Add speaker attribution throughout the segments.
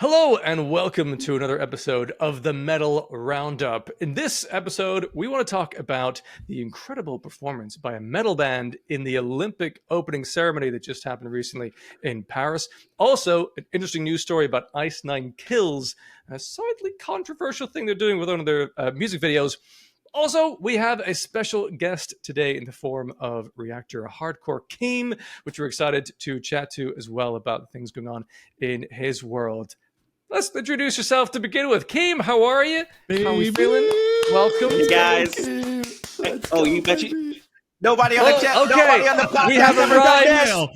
Speaker 1: Hello and welcome to another episode of the Metal Roundup. In this episode, we want to talk about the incredible performance by a metal band in the Olympic opening ceremony that just happened recently in Paris. Also, an interesting news story about Ice Nine Kills, a slightly controversial thing they're doing with one of their music videos. Also, we have a special guest today in the form of Reactor Hardcore Keem, which we're excited to chat to as well about the things going on in his world. Let's introduce yourself to begin with. Keem, how are you?
Speaker 2: Baby.
Speaker 1: How are we feeling? Welcome.
Speaker 3: Hey guys. Hey, oh, you bet you. Nobody on the chat.
Speaker 1: Okay.
Speaker 3: Nobody on the podcast.
Speaker 1: We have
Speaker 3: ever done
Speaker 1: arrived.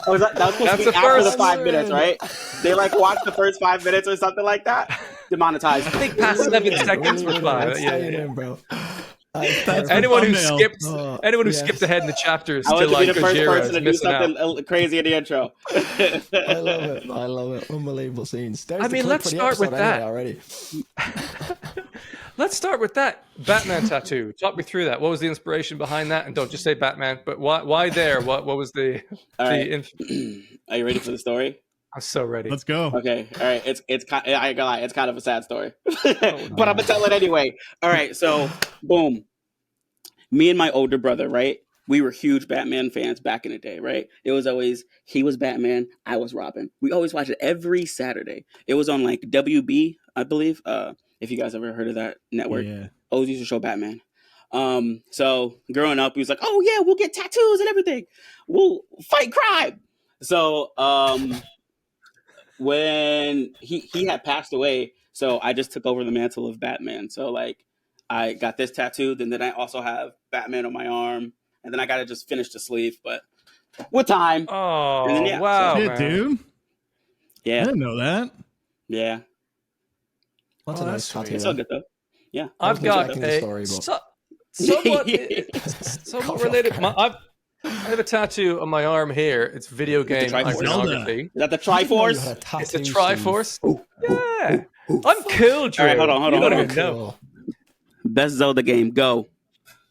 Speaker 3: Oh, that was supposed to be after the 5 minutes, right? They watched the first 5 minutes or something like that. Demonetized.
Speaker 1: I think past 7 seconds was fine.
Speaker 2: In, bro.
Speaker 1: Anyone who skipped ahead in the chapters
Speaker 3: I
Speaker 1: still
Speaker 3: want to be
Speaker 1: like
Speaker 3: the first
Speaker 1: Gojira
Speaker 3: person to do something crazy in the intro.
Speaker 2: I love it. Unbelievable scenes.
Speaker 1: I mean, let's start with that.
Speaker 2: Already.
Speaker 1: Let's start with that Batman tattoo. Talk me through that. What was the inspiration behind that? And don't just say Batman, but why there? What was the?
Speaker 3: All right. Are you ready for the story?
Speaker 1: I'm so ready.
Speaker 2: Let's go.
Speaker 3: Okay. All right. It's I ain't gonna lie. It's kind of a sad story, but I'm gonna tell it anyway. All right. So, boom. Me and my older brother, right? We were huge Batman fans back in the day, right? It was always, he was Batman, I was Robin. We always watched it every Saturday. It was on WB, I believe. If you guys ever heard of that network.
Speaker 2: Yeah.
Speaker 3: Always used to show Batman. So growing up, he was like, oh yeah, we'll get tattoos and everything. We'll fight crime. So when he had passed away, so I just took over the mantle of Batman. So I got this tattooed, and then I also have Batman on my arm, and then I got to just finish the sleeve, but with time.
Speaker 1: Oh,
Speaker 3: and then,
Speaker 1: wow,
Speaker 2: Shit,
Speaker 1: man.
Speaker 2: dude.
Speaker 3: Yeah.
Speaker 2: I didn't know that.
Speaker 3: Yeah.
Speaker 2: What's a nice tattoo?
Speaker 3: It's all good, though. Yeah.
Speaker 1: I've got a
Speaker 2: story,
Speaker 1: somewhat related. I have a tattoo on my arm here. It's video game iconography.
Speaker 3: Is that the Triforce?
Speaker 1: It's a Triforce. Yeah. I'm cool, Drew.
Speaker 3: All right, hold on.
Speaker 1: You don't even know.
Speaker 3: Best Zelda game, go.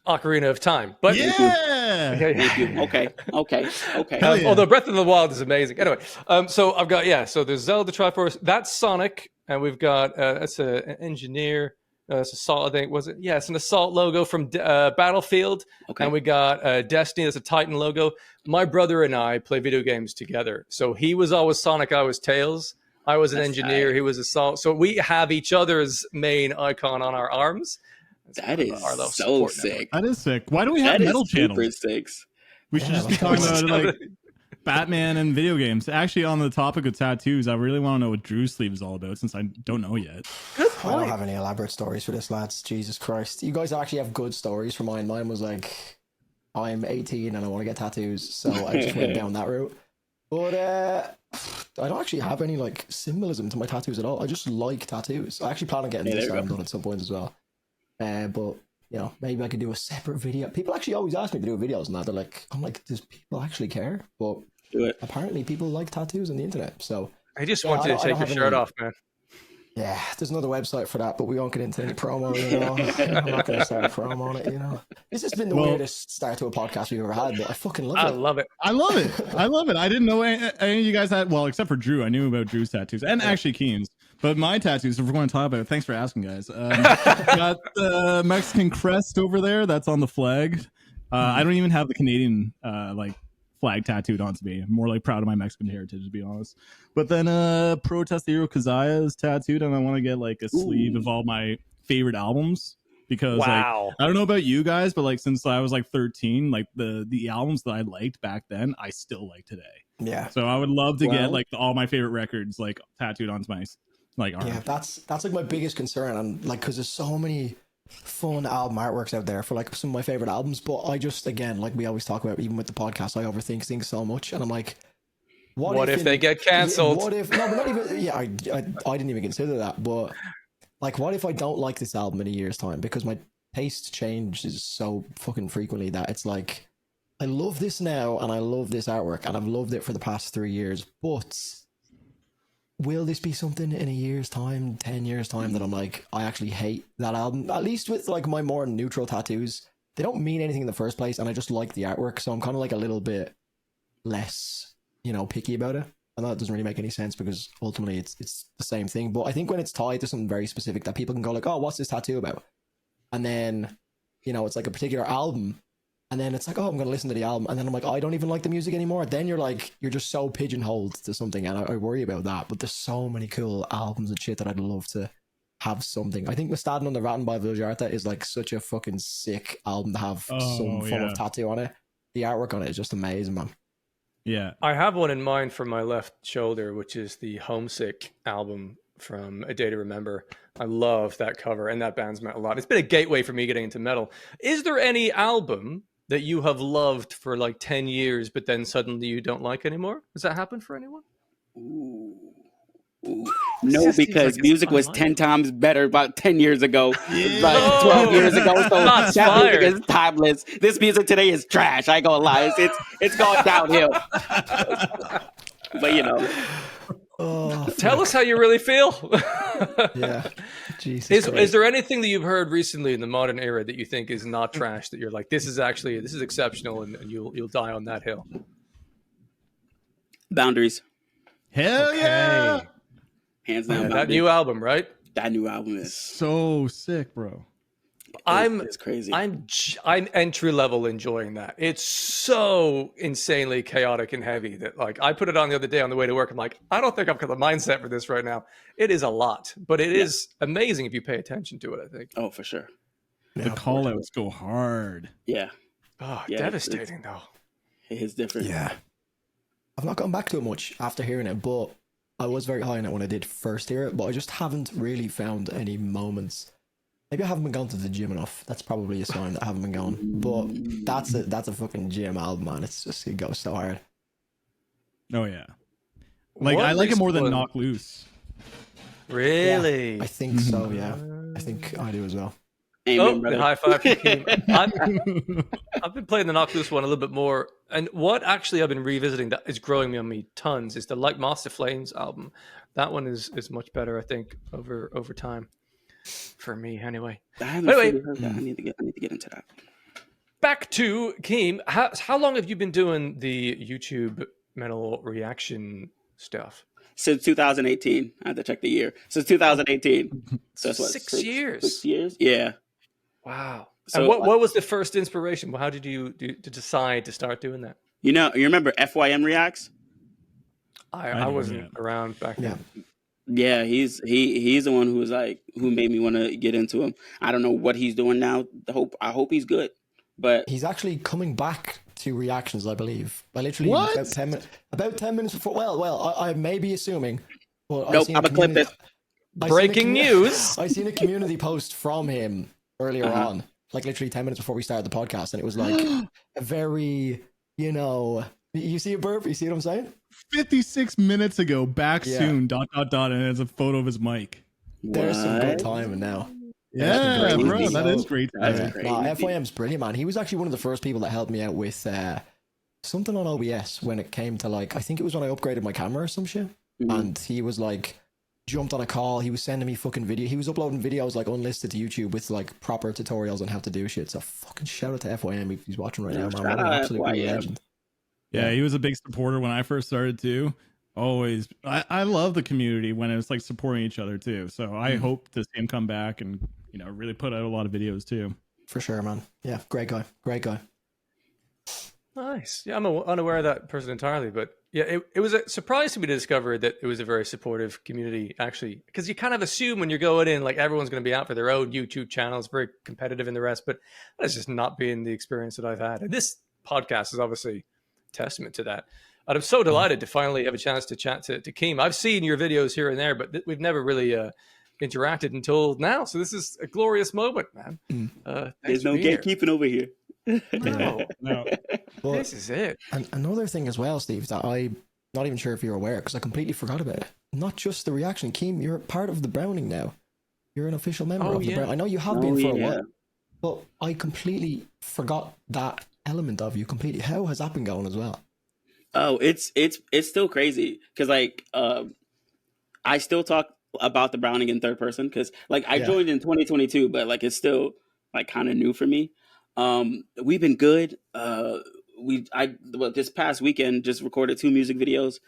Speaker 1: Ocarina of Time. But
Speaker 2: Yeah.
Speaker 3: Thank you. Okay.
Speaker 1: Although Breath of the Wild is amazing. Anyway, so I've got, so there's Zelda Triforce. That's Sonic. And we've got, that's an engineer. It's Assault, I think. Was it? Yeah, it's an Assault logo from Battlefield.
Speaker 3: Okay.
Speaker 1: And we got Destiny. That's a Titan logo. My brother and I play video games together. So he was always Sonic. I was Tails. I was an engineer. Nice. He was Assault. So we have each other's main icon on our arms.
Speaker 3: That is so sick.
Speaker 2: That is sick. Why do we have metal channels? We should just be talking about Batman and video games. Actually, on the topic of tattoos, I really want to know what Drew's sleeve is all about, since I don't know yet.
Speaker 1: Good point.
Speaker 4: I don't have any elaborate stories for this, lads. Jesus Christ. You guys actually have good stories for mine. Mine was I'm 18 and I want to get tattoos, so I just went down that route. But I don't actually have any symbolism to my tattoos at all. I just like tattoos. I actually plan on getting this done at some point as well. But maybe I could do a separate video. People actually always ask me to do videos and that. They're like, I'm like, does people actually care? But apparently people like tattoos on the internet. So
Speaker 1: I just want you to take your shirt off, man.
Speaker 4: Yeah, there's another website for that, but we won't get into any promo, I'm not going to start a promo on it, This has been the weirdest start to a podcast we've ever had, but I fucking love it.
Speaker 1: I love it.
Speaker 2: I love it. I didn't know any of you guys had, well, except for Drew. I knew about Drew's tattoos and actually Keem's. But my tattoos, if we're going to talk about it, thanks for asking, guys. Got the Mexican crest over there. That's on the flag. I don't even have the Canadian flag tattooed onto me. I'm more proud of my Mexican heritage, to be honest. But then Protest the Hero Kazaya is tattooed, and I want to get a sleeve of all my favorite albums. Because I don't know about you guys, but since I was 13, the albums that I liked back then, I still like today.
Speaker 4: Yeah.
Speaker 2: So I would love to get all my favorite records tattooed onto my arm.
Speaker 4: Yeah, that's my biggest concern, and because there's so many fun album artworks out there for some of my favorite albums, but I just, again, we always talk about, even with the podcast, I overthink things so much, and I'm like,
Speaker 1: what if they get cancelled?
Speaker 4: What if, no, but not even, yeah, I didn't even consider that, but what if I don't like this album in a year's time, because my taste changes so fucking frequently that it's I love this now, and I love this artwork, and I've loved it for the past 3 years, but will this be something in a year's time, 10 years time, that I'm I actually hate that album? At least with my more neutral tattoos, they don't mean anything in the first place, and I just like the artwork, so I'm kind of a little bit less, picky about it. I know it doesn't really make any sense because ultimately it's the same thing. But I think when it's tied to something very specific that people can go like, oh, what's this tattoo about? And then, it's like a particular album. And then it's like, oh, I'm going to listen to the album. And then I'm like, oh, I don't even like the music anymore. Then you're just so pigeonholed to something. And I worry about that. But there's so many cool albums and shit that I'd love to have something. I think Mustadin on the Rotten by Gojira is like such a fucking sick album to have some form of tattoo on it. The artwork on it is just amazing, man.
Speaker 2: Yeah.
Speaker 1: I have one in mind for my left shoulder, which is the Homesick album from A Day to Remember. I love that cover, and that band's meant a lot. It's been a gateway for me getting into metal. Is there any album that you have loved for like 10 years, but then suddenly you don't like anymore? Has that happened for anyone?
Speaker 3: Ooh. No, because music was 10 times better about 10 years ago, about 12 years ago. So that music is timeless. This music today is trash. I ain't gonna lie. It's going downhill. But
Speaker 1: tell us how you really feel.
Speaker 4: Yeah. Jesus.
Speaker 1: Is there anything that you've heard recently in the modern era that you think is not trash, that you're like, this is exceptional, and you'll die on that hill?
Speaker 3: Boundaries.
Speaker 2: Hell yeah.
Speaker 3: Hands down.
Speaker 1: That new album, right?
Speaker 3: That new album is
Speaker 2: so sick, bro.
Speaker 3: It's crazy.
Speaker 1: I'm entry level enjoying that. It's so insanely chaotic and heavy that like I put it on the other day on the way to work. I'm like, I don't think I've got the mindset for this right now. It is a lot, but it is amazing if you pay attention to it, I think.
Speaker 3: Oh, for sure.
Speaker 2: The call outs go hard.
Speaker 3: Yeah.
Speaker 1: Oh, yeah, devastating though.
Speaker 3: It is different.
Speaker 4: Yeah. I've not gone back to it much after hearing it, but I was very high on it when I did first hear it, but I just haven't really found any moments. Maybe I haven't been going to the gym enough. That's probably a sign that I haven't been going. But that's a fucking gym album, man. It goes so hard.
Speaker 2: Oh yeah. Like I like it more than Knock Loose.
Speaker 1: Really?
Speaker 4: Yeah, I think so, yeah. I think I do as well.
Speaker 3: Amen,
Speaker 1: the high five from Keem. I've been playing the Knock Loose one a little bit more, and what actually I've been revisiting that is growing me on me tons is the Like Moss to Flames album. That one is much better, I think, over time for me anyway.
Speaker 3: I haven't fully heard that. I need to get into that.
Speaker 1: Back to Keem. How long have you been doing the YouTube metal reaction stuff?
Speaker 3: Since 2018. I have to check the year. Since 2018. So that's what,
Speaker 1: 6 years.
Speaker 3: 6 years? Yeah.
Speaker 1: Wow.
Speaker 3: So
Speaker 1: and what was the first inspiration? How did you decide to start doing that?
Speaker 3: You remember FYM Reacts?
Speaker 1: I wasn't around back then.
Speaker 3: Yeah, he's the one who made me want to get into him. I don't know what he's doing now. I hope he's good. But
Speaker 4: he's actually coming back to reactions, I believe. I literally about 10 minutes before. Well, I may be assuming. But
Speaker 3: nope, I'm gonna clip this.
Speaker 1: Breaking news.
Speaker 4: I seen a community post from him earlier on, like literally 10 minutes before we started the podcast, and it was like a very, you see a burp? You see what I'm saying?
Speaker 2: 56 minutes ago, back soon, ... and it's a photo of his mic.
Speaker 4: There's some good timing now.
Speaker 2: Yeah, bro, that is great.
Speaker 4: FYM's brilliant, man. He was actually one of the first people that helped me out with something on OBS when it came to I think it was when I upgraded my camera or some shit. Mm-hmm. And he was jumped on a call. He was sending me fucking video. He was uploading videos unlisted to YouTube with proper tutorials on how to do shit. So fucking shout out to FYM if he's watching right now, man. What an absolute legend.
Speaker 2: Yeah, he was a big supporter when I first started too. Always, I love the community when it's supporting each other too. So I hope to see him come back and really put out a lot of videos too.
Speaker 4: For sure, man. Yeah, great guy.
Speaker 1: Nice. Yeah, I'm unaware of that person entirely, but yeah, it was a surprise to me to discover that it was a very supportive community, actually, because you kind of assume when you're going in, everyone's going to be out for their own YouTube channels, very competitive in the rest, but that's just not been the experience that I've had. And this podcast is obviously testament to that. And I'm so delighted to finally have a chance to chat to Keem. I've seen your videos here and there, but we've never really interacted until now. So this is a glorious moment, man.
Speaker 3: There's no gatekeeping over here.
Speaker 1: No.
Speaker 4: But
Speaker 1: this is it.
Speaker 4: And another thing as well, Steve, that I'm not even sure if you're aware, because I completely forgot about it. Not just the reaction, Keem, you're part of the Browning now. You're an official member of the Browning. I know you have been for a while, but I completely forgot that element of you completely. How has that been going as well?
Speaker 3: Oh, it's still crazy because I still talk about the Browning in third person because I joined in 2022, but it's still kind of new for me. We've been good. This past weekend just recorded 2 music videos.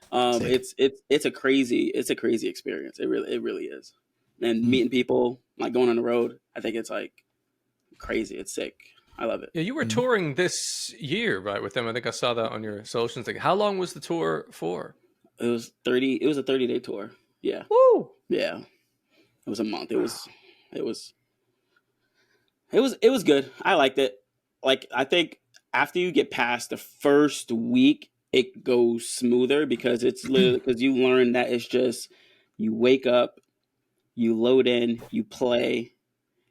Speaker 4: Sick.
Speaker 3: It's a crazy experience. It really is. And meeting people, like going on the road, I think it's like crazy. It's sick. I love it.
Speaker 1: Yeah, you were touring this year, right, with them. I think I saw that on your socials. Like, how long was the tour for?
Speaker 3: It was 30. It was a 30-day tour. Yeah,
Speaker 1: Woo!
Speaker 3: yeah. It was a month. It was good. I liked it. Like, I think after you get past the first week, it goes smoother because it's literally because you learn that it's just you wake up, you load in, you play,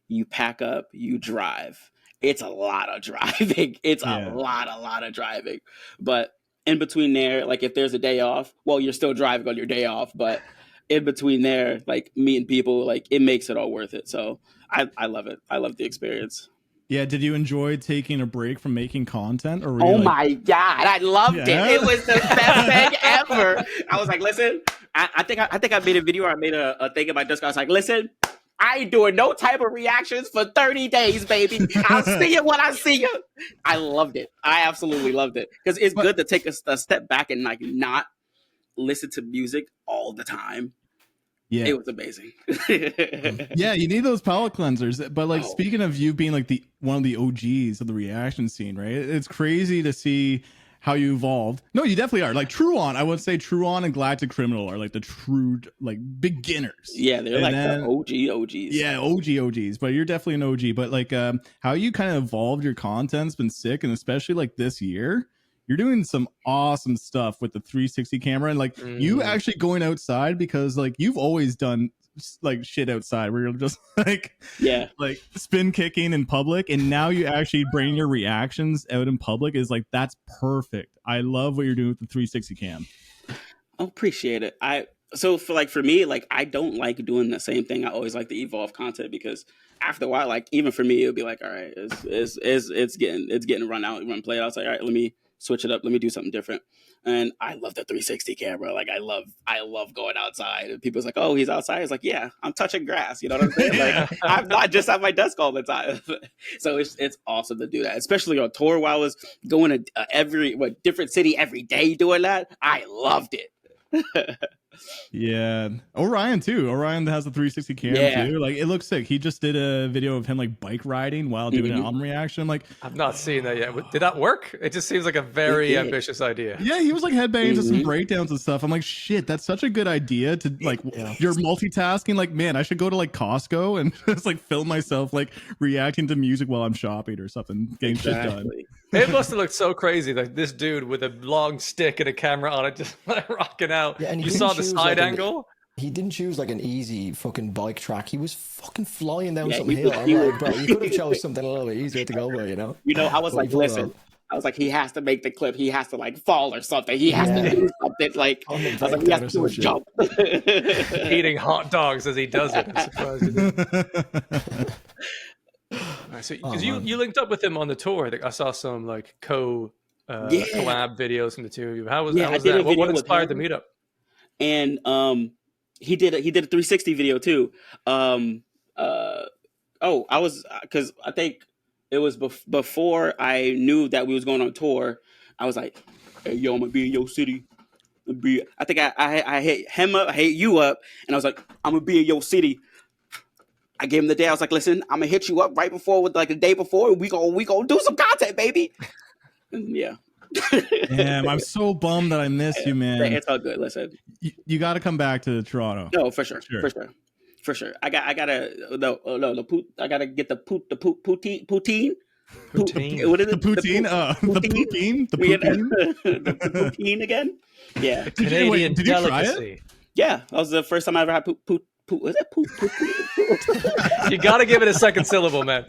Speaker 3: you pack up, you drive. It's a lot of driving. It's a lot of driving. But in between there, like if there's a day off, well, you're still driving on your day off, but in between there, like meeting people, like it makes it all worth it. So I love it. I love the experience.
Speaker 2: Yeah, did you enjoy taking a break from making content? Or were
Speaker 3: Oh
Speaker 2: you
Speaker 3: my God, I loved
Speaker 2: Yeah.
Speaker 3: it. It was the best thing ever. I was like, listen, I think I made a video or I made a thing in my Discord. I was like, listen, I ain't doing no type of reactions for 30 days, baby. I'll see you when I see you. I loved it. I absolutely loved it. Because it's good to take a step back and like not listen to music all the time.
Speaker 2: Yeah.
Speaker 3: It was amazing.
Speaker 2: Yeah, you need those palate cleansers. But like,
Speaker 3: Oh.
Speaker 2: speaking of you being like one of the OGs of the reaction scene, right? It's crazy to see how you evolved. No, you definitely are. Like Truon, I would say Truon and Galactic Criminal are like the true like beginners.
Speaker 3: Yeah, they're
Speaker 2: And
Speaker 3: like
Speaker 2: then-
Speaker 3: the OGs.
Speaker 2: Yeah, OGs, but you're definitely an OG. But like how you kind of evolved your content's been sick, and especially like this year, you're doing some awesome stuff with the 360 camera and like you actually going outside because like you've always done like shit outside where you're just like spin kicking in public, and now you actually bring your reactions out in public is like that's perfect. I love what you're doing with the 360 cam.
Speaker 3: I appreciate it. So for me, like I don't like doing the same thing. I always like to evolve content because after a while, like even for me, it would be like, all right, it's getting run played. I was like, all right, let me switch it up. Let me do something different. And I love the 360 camera. Like I love going outside. And people's like, oh, he's outside. It's like, yeah, I'm touching grass. You know what I'm saying? Like I'm not just at my desk all the time. So it's awesome to do that, especially on tour. While I was going to every different city every day doing that, I loved it.
Speaker 2: Yeah, Orion too. Orion has a 360 cam too. Like it looks sick. He just did a video of him like bike riding while doing an album reaction. I'm like,
Speaker 1: I've not seen that yet. Did that work? It just seems like a very ambitious idea.
Speaker 2: yeah, he was like headbanging to some breakdowns and stuff. I'm like, shit, that's such a good idea to like. You're multitasking. Like, man, I should go to like Costco and just like film myself like reacting to music while I'm shopping or something, getting shit done.
Speaker 1: It must have looked so crazy, like this dude with a long stick and a camera on it, just like rocking out.
Speaker 4: Yeah, and
Speaker 1: you saw the side angle.
Speaker 4: He didn't choose like an easy fucking bike track. He was fucking flying down some
Speaker 3: he
Speaker 4: hill.
Speaker 3: was-
Speaker 4: I'm
Speaker 3: he
Speaker 4: like,
Speaker 3: was-
Speaker 4: bro, you could have chose something a little bit easier to go by, you know?
Speaker 3: You know, I was
Speaker 4: But
Speaker 3: like,
Speaker 4: he pulled it
Speaker 3: listen.
Speaker 4: off.
Speaker 3: I was like, he has to make the clip. He has to like fall or something. He has
Speaker 4: Yeah.
Speaker 3: to do something. Like
Speaker 4: On the
Speaker 3: I was like, he
Speaker 4: breakdown
Speaker 3: has
Speaker 4: or
Speaker 3: to do a
Speaker 4: some
Speaker 3: jump.
Speaker 1: Eating hot dogs as he does it. I'm surprised he did. Right, so, because you linked up with him on the tour. I think I saw some like collab videos from the two of you. How was
Speaker 3: Yeah, I
Speaker 1: that?
Speaker 3: did a
Speaker 1: What
Speaker 3: video with
Speaker 1: inspired the
Speaker 3: him.
Speaker 1: meetup?
Speaker 3: And he did a 360 video too. I was because I think it was before I knew that we was going on tour. I was like, hey, yo, I'm gonna be in your city. I think I hit him up, I hit you up, and I was like, I'm gonna be in your city. I gave him the day. I was like, listen, I'm gonna hit you up right before, with like the day before. We gonna do some content, baby. And yeah.
Speaker 2: Damn, I'm so bummed that I missed you, man.
Speaker 3: It's all good. Listen,
Speaker 2: You got to come back to Toronto.
Speaker 3: no, for sure. For sure. I gotta get the poutine.
Speaker 1: Poutine.
Speaker 3: What is
Speaker 2: The
Speaker 3: it?
Speaker 2: poutine? The poutine? The poutine?
Speaker 3: The poutine again? Yeah.
Speaker 1: Canadian
Speaker 2: did you try it?
Speaker 1: delicacy.
Speaker 3: Yeah. That was the first time I ever had was it poutine?
Speaker 1: You got to give it a second syllable, man.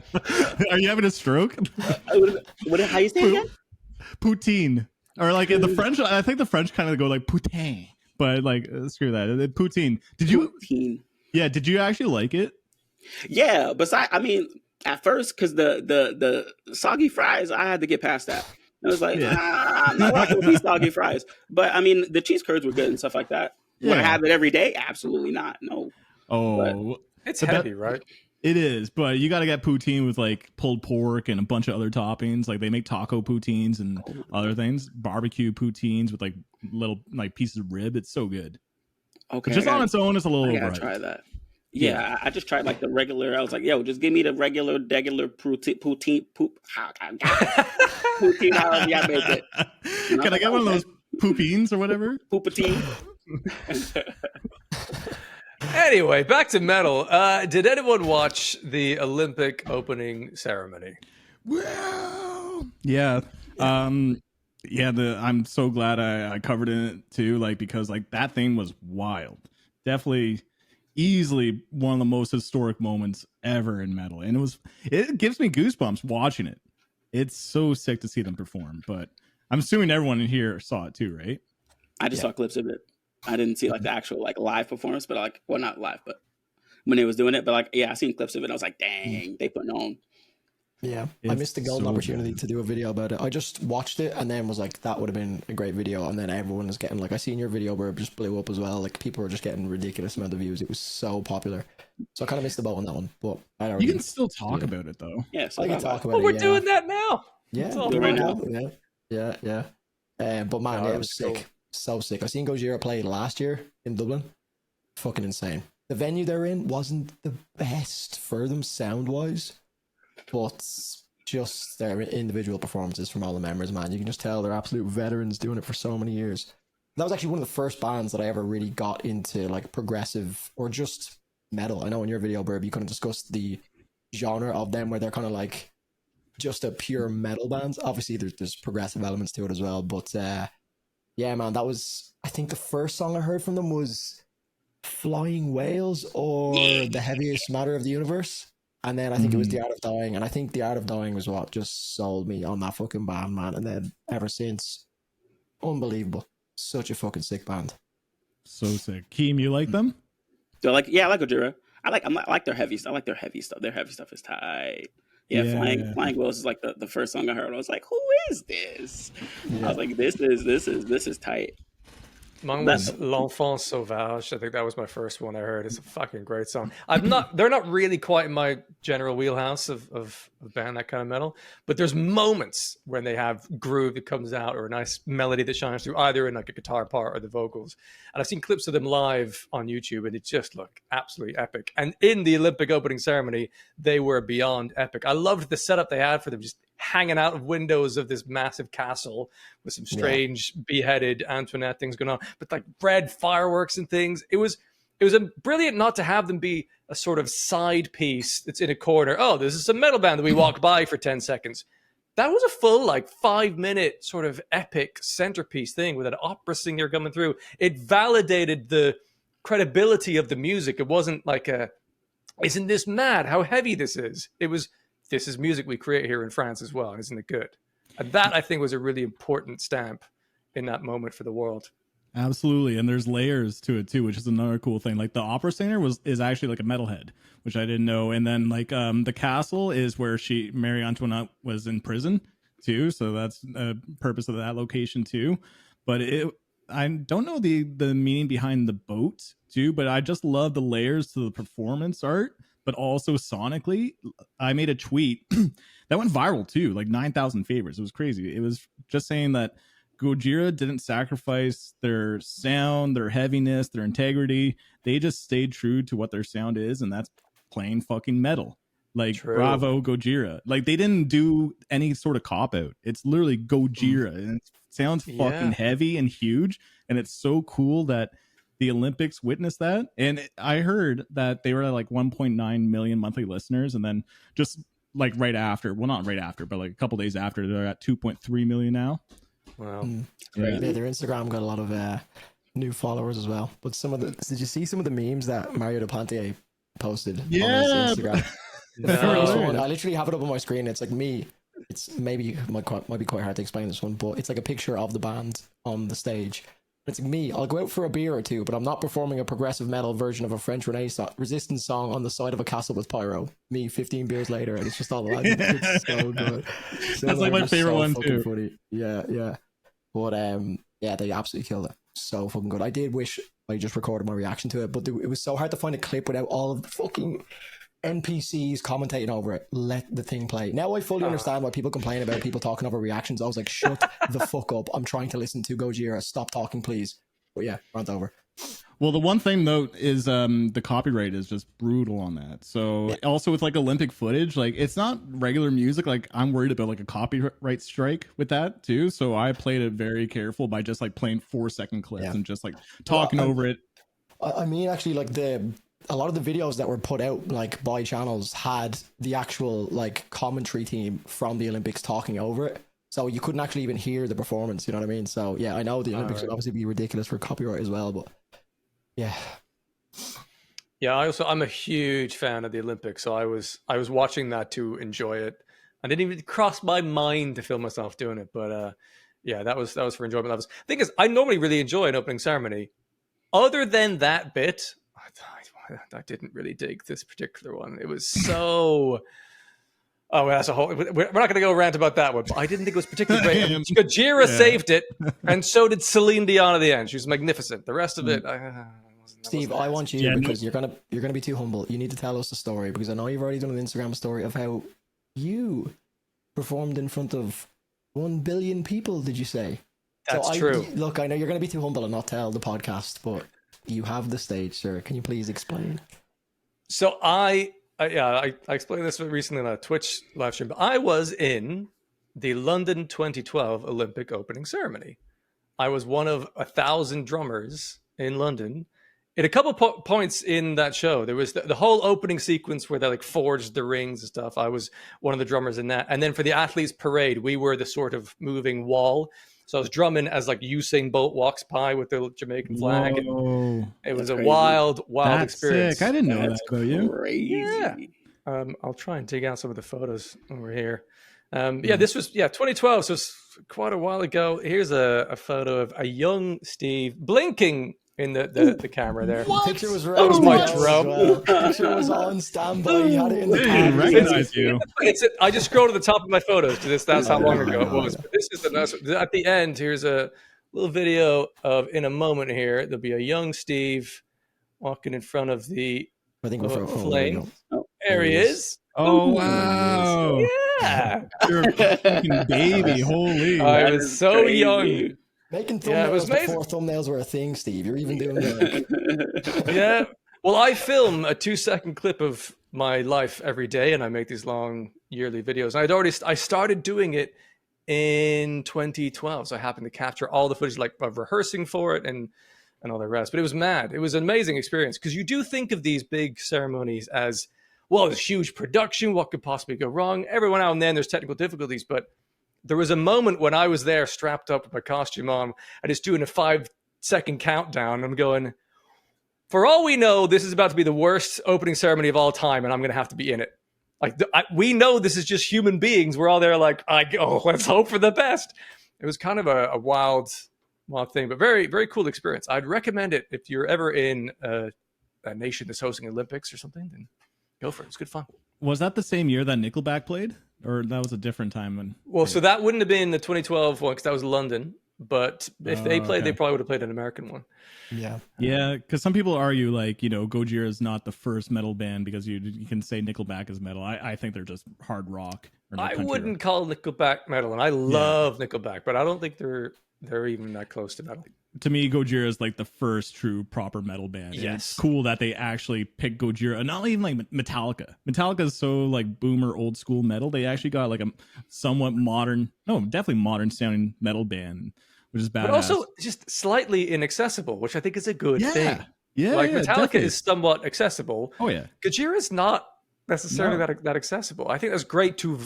Speaker 2: Are you having a stroke?
Speaker 3: How you say it again?
Speaker 2: Poutine. Or like in the French, I think the French kind of go like poutine. But like, screw that. Poutine.
Speaker 3: Poutine.
Speaker 2: Yeah, did you actually like it?
Speaker 3: Yeah, I mean, at first, because the soggy fries, I had to get past that. I was like, I'm not rocking with these soggy fries. But I mean, the cheese curds were good and stuff like that. Would I have it every day? Absolutely not. No.
Speaker 2: Oh,
Speaker 3: But
Speaker 1: It's heavy, right?
Speaker 2: It is, but you got to get poutine with like pulled pork and a bunch of other toppings. Like they make taco poutines and other things, barbecue poutines with like little like pieces of rib. It's so good.
Speaker 3: Okay,
Speaker 2: But just on its own, it's a little
Speaker 3: I gotta
Speaker 2: overhyped.
Speaker 3: try that. Yeah, I just tried like the regular. I was like, yo, just give me the regular poutine, poutine, however y'all make it.
Speaker 2: Can I get one of those poopines or whatever?
Speaker 3: Poutine.
Speaker 1: Anyway, back to metal. Did anyone watch the Olympic opening ceremony?
Speaker 2: Well, yeah. I'm so glad I covered it too, like because like that thing was wild. Definitely easily one of the most historic moments ever in metal. And it gives me goosebumps watching it. It's so sick to see them perform, but I'm assuming everyone in here saw it too, right?
Speaker 3: I just saw clips of it. I didn't see like the actual like live performance, but like, well, not live, but when they was doing it. But like, yeah, I seen clips of it. And I was like, dang, they putting on.
Speaker 4: Yeah,
Speaker 2: It's
Speaker 4: I missed the golden
Speaker 2: so
Speaker 4: opportunity
Speaker 2: good.
Speaker 4: to do a video about it. I just watched it and then was like, that would have been a great video. And then everyone was getting like, I seen your video where it just blew up as well. Like people were just getting ridiculous amount of views. It was so popular. So I kind of missed the boat on that one. But I don't.
Speaker 2: You can still talk about it though.
Speaker 3: Yeah, so
Speaker 4: I can talk about
Speaker 1: Oh,
Speaker 4: it.
Speaker 1: we're
Speaker 4: Yeah.
Speaker 1: doing that now.
Speaker 4: Yeah,
Speaker 1: It's all
Speaker 3: Do it right now.
Speaker 4: Yeah. But man,
Speaker 1: No,
Speaker 4: yeah,
Speaker 1: it
Speaker 4: it
Speaker 1: was
Speaker 4: was sick.
Speaker 1: cool.
Speaker 4: So sick. I seen Gojira play last year in Dublin. Fucking insane. The venue they're in wasn't the best for them sound wise, but just their individual performances from all the members, man. You can just tell they're absolute veterans doing it for so many years. That was actually one of the first bands that I ever really got into, like progressive or just metal. I know in your video, Burb, you kind of discussed the genre of them where they're kind of like just a pure metal band. Obviously, there's progressive elements to it as well, but yeah, man, that was, I think the first song I heard from them was Flying Whales or The Heaviest Matter of the Universe. And then I think it was The Art of Dying. And I think The Art of Dying was what just sold me on that fucking band, man. And then ever since, unbelievable. Such a fucking sick band.
Speaker 2: So sick. Keem, you like them?
Speaker 3: So like, yeah, I like Gojira. I like their heavy stuff. I like their heavy stuff. Their heavy stuff is tight. Yeah,
Speaker 2: Yeah.
Speaker 3: Flying Wheels is like the first song I heard. I was like, who is this?
Speaker 4: Yeah.
Speaker 3: I was like, this is tight.
Speaker 1: Mine was L'Enfant Sauvage. I think that was my first one I heard. It's a fucking great song. They're not really quite in my general wheelhouse of band, that kind of metal, but there's moments when they have groove that comes out or a nice melody that shines through either in like a guitar part or the vocals. And I've seen clips of them live on YouTube and it just looked absolutely epic. And in the Olympic opening ceremony, they were beyond epic. I loved the setup they had for them, just hanging out of windows of this massive castle with some strange beheaded Antoinette things going on, but like red fireworks and things. It was a brilliant not to have them be a sort of side piece that's in a corner. Oh, this is a metal band that we walk by for 10 seconds. That was a full like 5-minute sort of epic centerpiece thing with an opera singer coming through. It validated the credibility of the music. It wasn't like isn't this mad how heavy this is? It was, this is music we create here in France as well, isn't it good? And that, I think, was a really important stamp in that moment for the world.
Speaker 2: Absolutely, and there's layers to it too, which is another cool thing. Like the opera singer is actually like a metalhead, which I didn't know. And then like the castle is where Marie Antoinette was in prison too, so that's a purpose of that location too. But I don't know the meaning behind the boat too, but I just love the layers to the performance art. But also sonically, I made a tweet that went viral too, like 9,000 favorites. It was crazy. It was just saying that Gojira didn't sacrifice their sound, their heaviness, their integrity. They just stayed true to what their sound is, and that's playing fucking metal. Like,
Speaker 1: True.
Speaker 2: bravo, Gojira. Like, they didn't do any sort of cop out. It's literally Gojira, and it sounds fucking heavy and huge, and it's so cool that the Olympics witnessed that. And I heard that they were at like 1.9 million monthly listeners, and then just like right after, well, not right after, but like a couple days after, they're at 2.3 million now.
Speaker 1: Wow.
Speaker 4: Yeah, their Instagram got a lot of new followers as well. But did you see some of the memes that Mario Duplantier posted on his Instagram? The first one, I literally have it up on my screen. It's like me. It's maybe might be quite hard to explain this one, but it's like a picture of the band on the stage. It's like me. I'll go out for a beer or two, but I'm not performing a progressive metal version of a French resistance song on the side of a castle with pyro. Me, 15 beers later, and it's just all the lines. It's so good.
Speaker 2: That's like my favorite one too.
Speaker 4: Funny. Yeah. But yeah, they absolutely killed it. So fucking good. I did wish I just recorded my reaction to it, but it was so hard to find a clip without all of the fucking NPCs commentating over it. Let the thing play. Now I fully understand why people complain about people talking over reactions. I was like, shut the fuck up. I'm trying to listen to Gojira. Stop talking, please. But yeah, rant over.
Speaker 2: Well, the one thing though is the copyright is just brutal on that. So also with like Olympic footage, like it's not regular music. Like I'm worried about like a copyright strike with that too. So I played it very careful by just like playing 4-second clips and just like talking over it.
Speaker 4: I mean, actually, like a lot of the videos that were put out like by channels had the actual like commentary team from the Olympics talking over it. So you couldn't actually even hear the performance, you know what I mean? So yeah, I know the Olympics would obviously be ridiculous for copyright as well, but yeah.
Speaker 1: Yeah, I'm a huge fan of the Olympics, so I was watching that to enjoy it. I didn't even cross my mind to film myself doing it, but yeah, that was for enjoyment levels. The thing is, I normally really enjoy an opening ceremony. Other than that bit, I didn't really dig this particular one. It was so. Oh, that's a whole. We're not going to go rant about that one, but I didn't think it was particularly great. Gojira saved it, and so did Celine Dion at the end. She was magnificent. The rest of it,
Speaker 4: Steve, I want you because you're gonna be too humble. You need to tell us the story because I know you've already done an Instagram story of how you performed in front of 1 billion people. Did you say?
Speaker 1: That's true.
Speaker 4: Look, I know you're gonna be too humble and not tell the podcast, but you have the stage, sir. Can you please explain?
Speaker 1: So I explained this recently on a Twitch live stream. But I was in the London 2012 Olympic opening ceremony. I was one of 1,000 drummers in London. At a couple points in that show, there was the whole opening sequence where they like forged the rings and stuff. I was one of the drummers in that. And then for the athletes parade, we were the sort of moving wall. So I was drumming as like Usain Bolt walks by with the Jamaican flag. It was a wild experience.
Speaker 2: Sick. I didn't know that about you.
Speaker 3: Crazy.
Speaker 1: Yeah. I'll try and dig out some of the photos over here. This was 2012, so it's quite a while ago. Here's a photo of a young Steve blinking in the camera there.
Speaker 4: The picture was
Speaker 1: That was my drum.
Speaker 4: The picture was on standby. He had it in the
Speaker 2: I didn't recognize you.
Speaker 1: I just scrolled to the top of my photos because that's how long ago it was. But this is the nice. At the end, here's a little video of in a moment here. There'll be a young Steve walking in front of the flame. There he is.
Speaker 2: Oh wow!
Speaker 1: Yeah,
Speaker 2: you're a fucking baby. Holy!
Speaker 1: I was so young.
Speaker 4: Making thumbnails before thumbnails were a thing, Steve. You're even doing that.
Speaker 1: Yeah. Well, I film a 2-second clip of my life every day, and I make these long yearly videos. And I started doing it in 2012, so I happened to capture all the footage, like of rehearsing for it and all the rest. But it was mad. It was an amazing experience because you do think of these big ceremonies as, well, it's huge production. What could possibly go wrong? Every now and then there's technical difficulties, but there was a moment when I was there strapped up with my costume on and just doing a 5-second countdown. And I'm going, for all we know, this is about to be the worst opening ceremony of all time, and I'm going to have to be in it. Like we know this is just human beings. We're all there like, let's hope for the best. It was kind of a wild thing, but very, very cool experience. I'd recommend it if you're ever in a nation that's hosting Olympics or something, then go for it. It's good fun.
Speaker 2: Was that the same year that Nickelback played? Or that was a different time?
Speaker 1: So that wouldn't have been the 2012 one because that was London. But if they played, they probably would have played an American one.
Speaker 2: Yeah. Yeah, because some people argue like, Gojira is not the first metal band because you can say Nickelback is metal. I think they're just hard rock.
Speaker 1: I wouldn't call Nickelback metal, and I love Nickelback, but I don't think they're even that close to metal.
Speaker 2: To me, Gojira is like the first true proper metal band.
Speaker 1: Yes.
Speaker 2: And it's cool that they actually picked Gojira. Not even like Metallica. Metallica is so like boomer old school metal. They actually got like a somewhat definitely modern sounding metal band, which is badass. But
Speaker 1: also just slightly inaccessible, which I think is a good thing.
Speaker 2: Yeah.
Speaker 1: Like Metallica
Speaker 2: definitely.
Speaker 1: is somewhat accessible.
Speaker 2: Oh yeah.
Speaker 1: Gojira is not necessarily that accessible. I think that's great to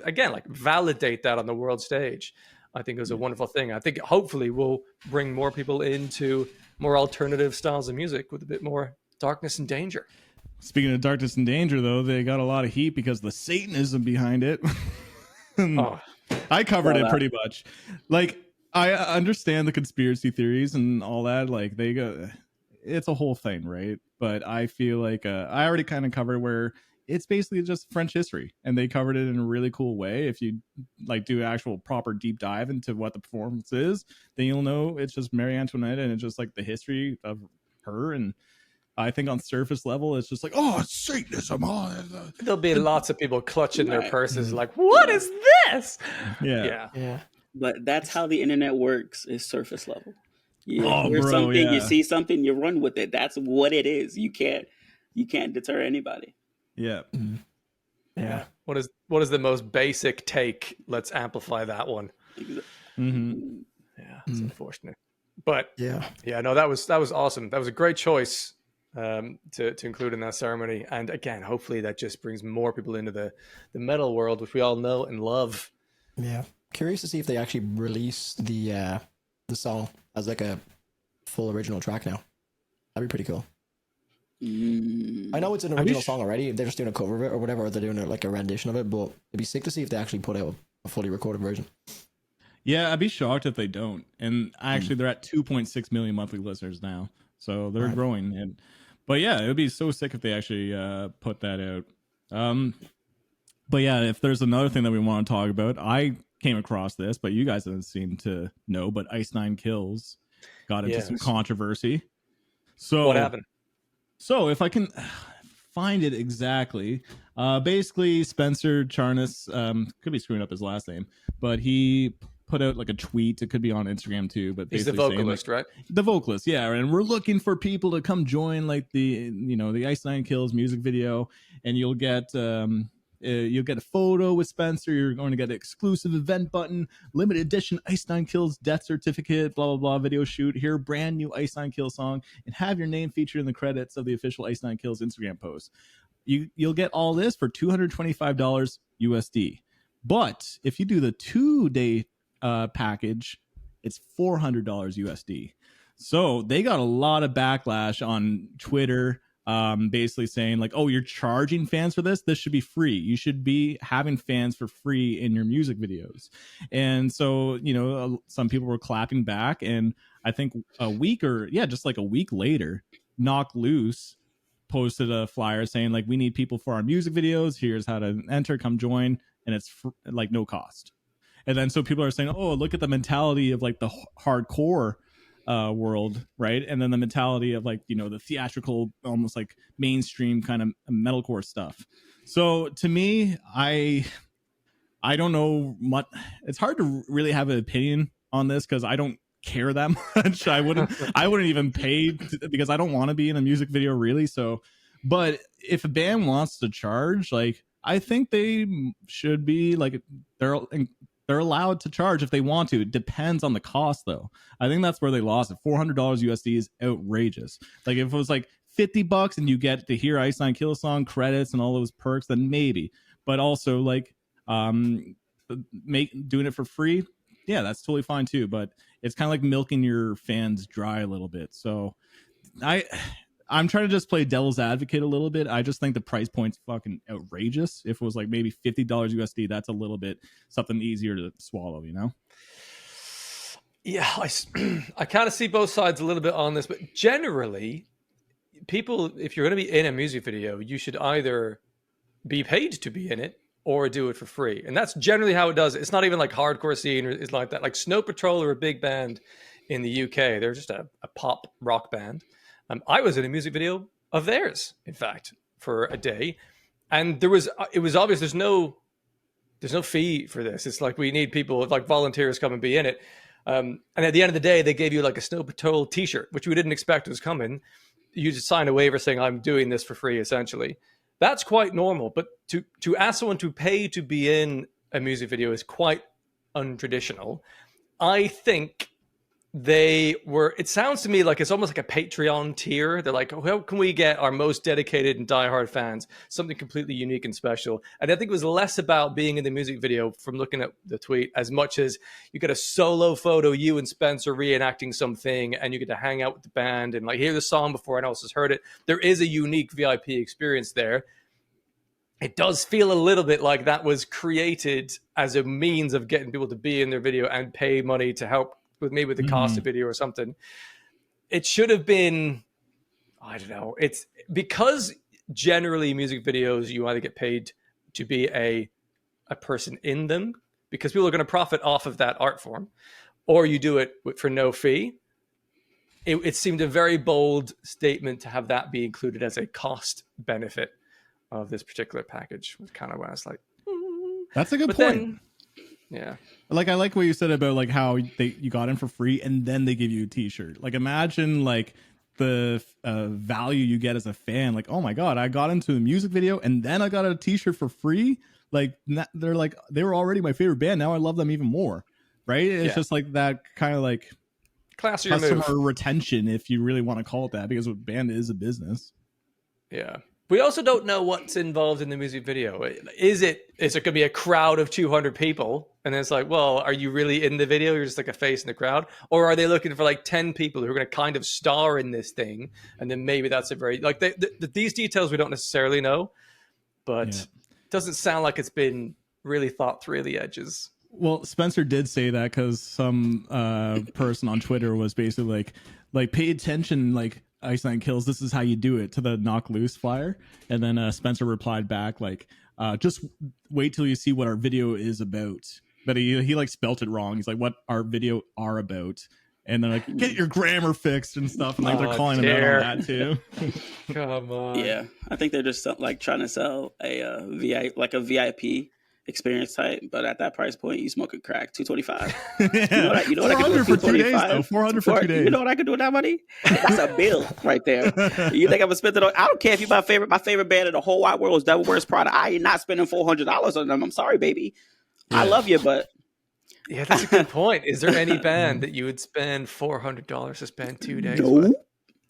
Speaker 1: again like validate that on the world stage. I think it was a wonderful thing. I think hopefully we'll bring more people into more alternative styles of music with a bit more darkness and danger.
Speaker 2: Speaking of darkness and danger, though, they got a lot of heat because the Satanism behind it. I covered it pretty much. Like, I understand the conspiracy theories and all that. Like, it's a whole thing, right? But I feel like I already kind of covered where it's basically just French history, and they covered it in a really cool way. If you like do actual proper deep dive into what the performance is, then you'll know it's just Marie Antoinette, and it's just like the history of her. And I think on surface level, it's just like, oh, it's Satanism.
Speaker 1: There'll be lots of people clutching their
Speaker 3: Right.
Speaker 1: purses like, what is this?
Speaker 2: Yeah.
Speaker 4: Yeah.
Speaker 3: But that's how the internet works, is surface level. You
Speaker 2: Oh,
Speaker 3: hear
Speaker 2: bro,
Speaker 3: something, you
Speaker 2: yeah.
Speaker 3: see something, you run with it. That's what it is. You can't deter anybody.
Speaker 2: Yeah.
Speaker 4: Yeah.
Speaker 1: What is the most basic take? Let's amplify that one.
Speaker 2: Mm-hmm.
Speaker 1: Yeah, it's unfortunate. But
Speaker 4: Yeah.
Speaker 1: no, that was awesome. That was a great choice to include in that ceremony. And again, hopefully that just brings more people into the metal world, which we all know and love.
Speaker 4: Yeah. Curious to see if they actually release the song as like a full original track now. That'd be pretty cool. I know it's an original song already. They're just doing a cover of it or whatever, or they're doing like a rendition of it, but it'd be sick to see if they actually put out a fully recorded version.
Speaker 2: Yeah, I'd be shocked if they don't. And actually, they're at 2.6 million monthly listeners now, so they're growing. But yeah, it would be so sick if they actually put that out. But yeah, if there's another thing that we want to talk about, I came across this, but you guys didn't seem to know. But Ice Nine Kills got into some controversy. So
Speaker 1: what happened?
Speaker 2: So if I can find it exactly, basically Spencer Charnas, could be screwing up his last name, but he put out like a tweet. It could be on Instagram too, but
Speaker 1: He's the
Speaker 2: basically
Speaker 1: vocalist,
Speaker 2: saying, like,
Speaker 1: right?
Speaker 2: the vocalist, yeah. And we're looking for people to come join like the Ice Nine Kills music video, and you'll get a photo with Spencer. You're going to get an exclusive event button, limited edition Ice Nine Kills death certificate, blah, blah, blah, video shoot, hear brand new Ice Nine Kills song, and have your name featured in the credits of the official Ice Nine Kills Instagram post. You'll get all this for $225 USD. But if you do the 2-day package, it's $400 USD. So they got a lot of backlash on Twitter, basically saying like, oh, you're charging fans for this should be free. You should be having fans for free in your music videos. And so some people were clapping back, and I think just like a week later, Knock Loose posted a flyer saying like, we need people for our music videos, here's how to enter, come join, and it's like no cost. And then so people are saying, oh, look at the mentality of like the hardcore world, right? And then the mentality of like the theatrical, almost like mainstream kind of metalcore stuff. So to me, I don't know much. It's hard to really have an opinion on this because I don't care that much. I wouldn't even pay because I don't want to be in a music video really. So, but if a band wants to charge, like, I think they should be like, they're allowed to charge if they want to. It depends on the cost, though. I think that's where they lost it. $400 USD is outrageous. Like, if it was like $50 and you get to hear Ice Nine Kill song credits and all those perks, then maybe. But also, like, doing it for free, yeah, that's totally fine too. But it's kind of like milking your fans dry a little bit. So I'm trying to just play devil's advocate a little bit. I just think the price point's fucking outrageous. If it was like maybe $50 USD, that's a little bit something easier to swallow,
Speaker 1: Yeah, I kind of see both sides a little bit on this, but generally, people, if you're going to be in a music video, you should either be paid to be in it or do it for free. And that's generally how it does. It's not even like hardcore scene or it's like that. Like Snow Patrol are a big band in the UK. They're just a pop rock band. I was in a music video of theirs, in fact, for a day. And it was obvious there's no fee for this. It's like we need people, like volunteers, come and be in it. And at the end of the day, they gave you like a Snow Patrol t-shirt, which we didn't expect was coming. You just sign a waiver saying, I'm doing this for free, essentially. That's quite normal. But to ask someone to pay to be in a music video is quite untraditional. I think it sounds to me like it's almost like a Patreon tier. They're like, how can we get our most dedicated and diehard fans something completely unique and special? And I think it was less about being in the music video from looking at the tweet as much as you get a solo photo, you and Spencer reenacting something, and you get to hang out with the band and like hear the song before anyone else has heard it. There is a unique VIP experience there. It does feel a little bit like that was created as a means of getting people to be in their video and pay money to help with the cost of video or something. It should have been, I don't know. It's because generally music videos, you either get paid to be a person in them because people are going to profit off of that art form, or you do it for no fee. it seemed a very bold statement to have that be included as a cost benefit of this particular package. Was kind of when I was like,
Speaker 2: That's a good
Speaker 1: but
Speaker 2: point.
Speaker 1: then, yeah,
Speaker 2: Like I like what you said about like how you got in for free and then they give you a t-shirt. Like imagine like the value you get as a fan. Like, oh my god, I got into a music video and then I got a t-shirt for free. Like they're like, they were already my favorite band, now I love them even more, right? It's just like that kind of like
Speaker 1: classier
Speaker 2: customer
Speaker 1: move.
Speaker 2: retention, if you really want to call it that, because a band is a business.
Speaker 1: Yeah. We also don't know what's involved in the music video. Is it going to be a crowd of 200 people? And then it's like, well, are you really in the video? You're just like a face in the crowd? Or are they looking for like 10 people who are going to kind of star in this thing? And then maybe that's a very, like these details we don't necessarily know, but it doesn't sound like it's been really thought through the edges.
Speaker 2: Well, Spencer did say that because some person on Twitter was basically like pay attention, like Iceland Kills, this is how you do it, to the Knock Loose flyer. And then Spencer replied back like, just wait till you see what our video is about. But he like spelt it wrong. He's like, what our video are about. And they're like, get your grammar fixed and stuff. And like they're calling him out on that too.
Speaker 1: Come on.
Speaker 3: Yeah, I think they're just like trying to sell a VIP experience type, but at that price point, you smoking crack, $225. You know what I can do with $225?
Speaker 2: 400 for 2 days.
Speaker 3: You know what I can do with that money? That's a bill right there. You think I'm gonna spend it on? I don't care if you my favorite band in the whole wide world is Devil Wears Prada. I ain't not spending $400 on them. I'm sorry, baby. I love you, but
Speaker 1: yeah, that's a good point. Is there any band that you would spend $400 to spend 2 days
Speaker 3: no.
Speaker 1: with?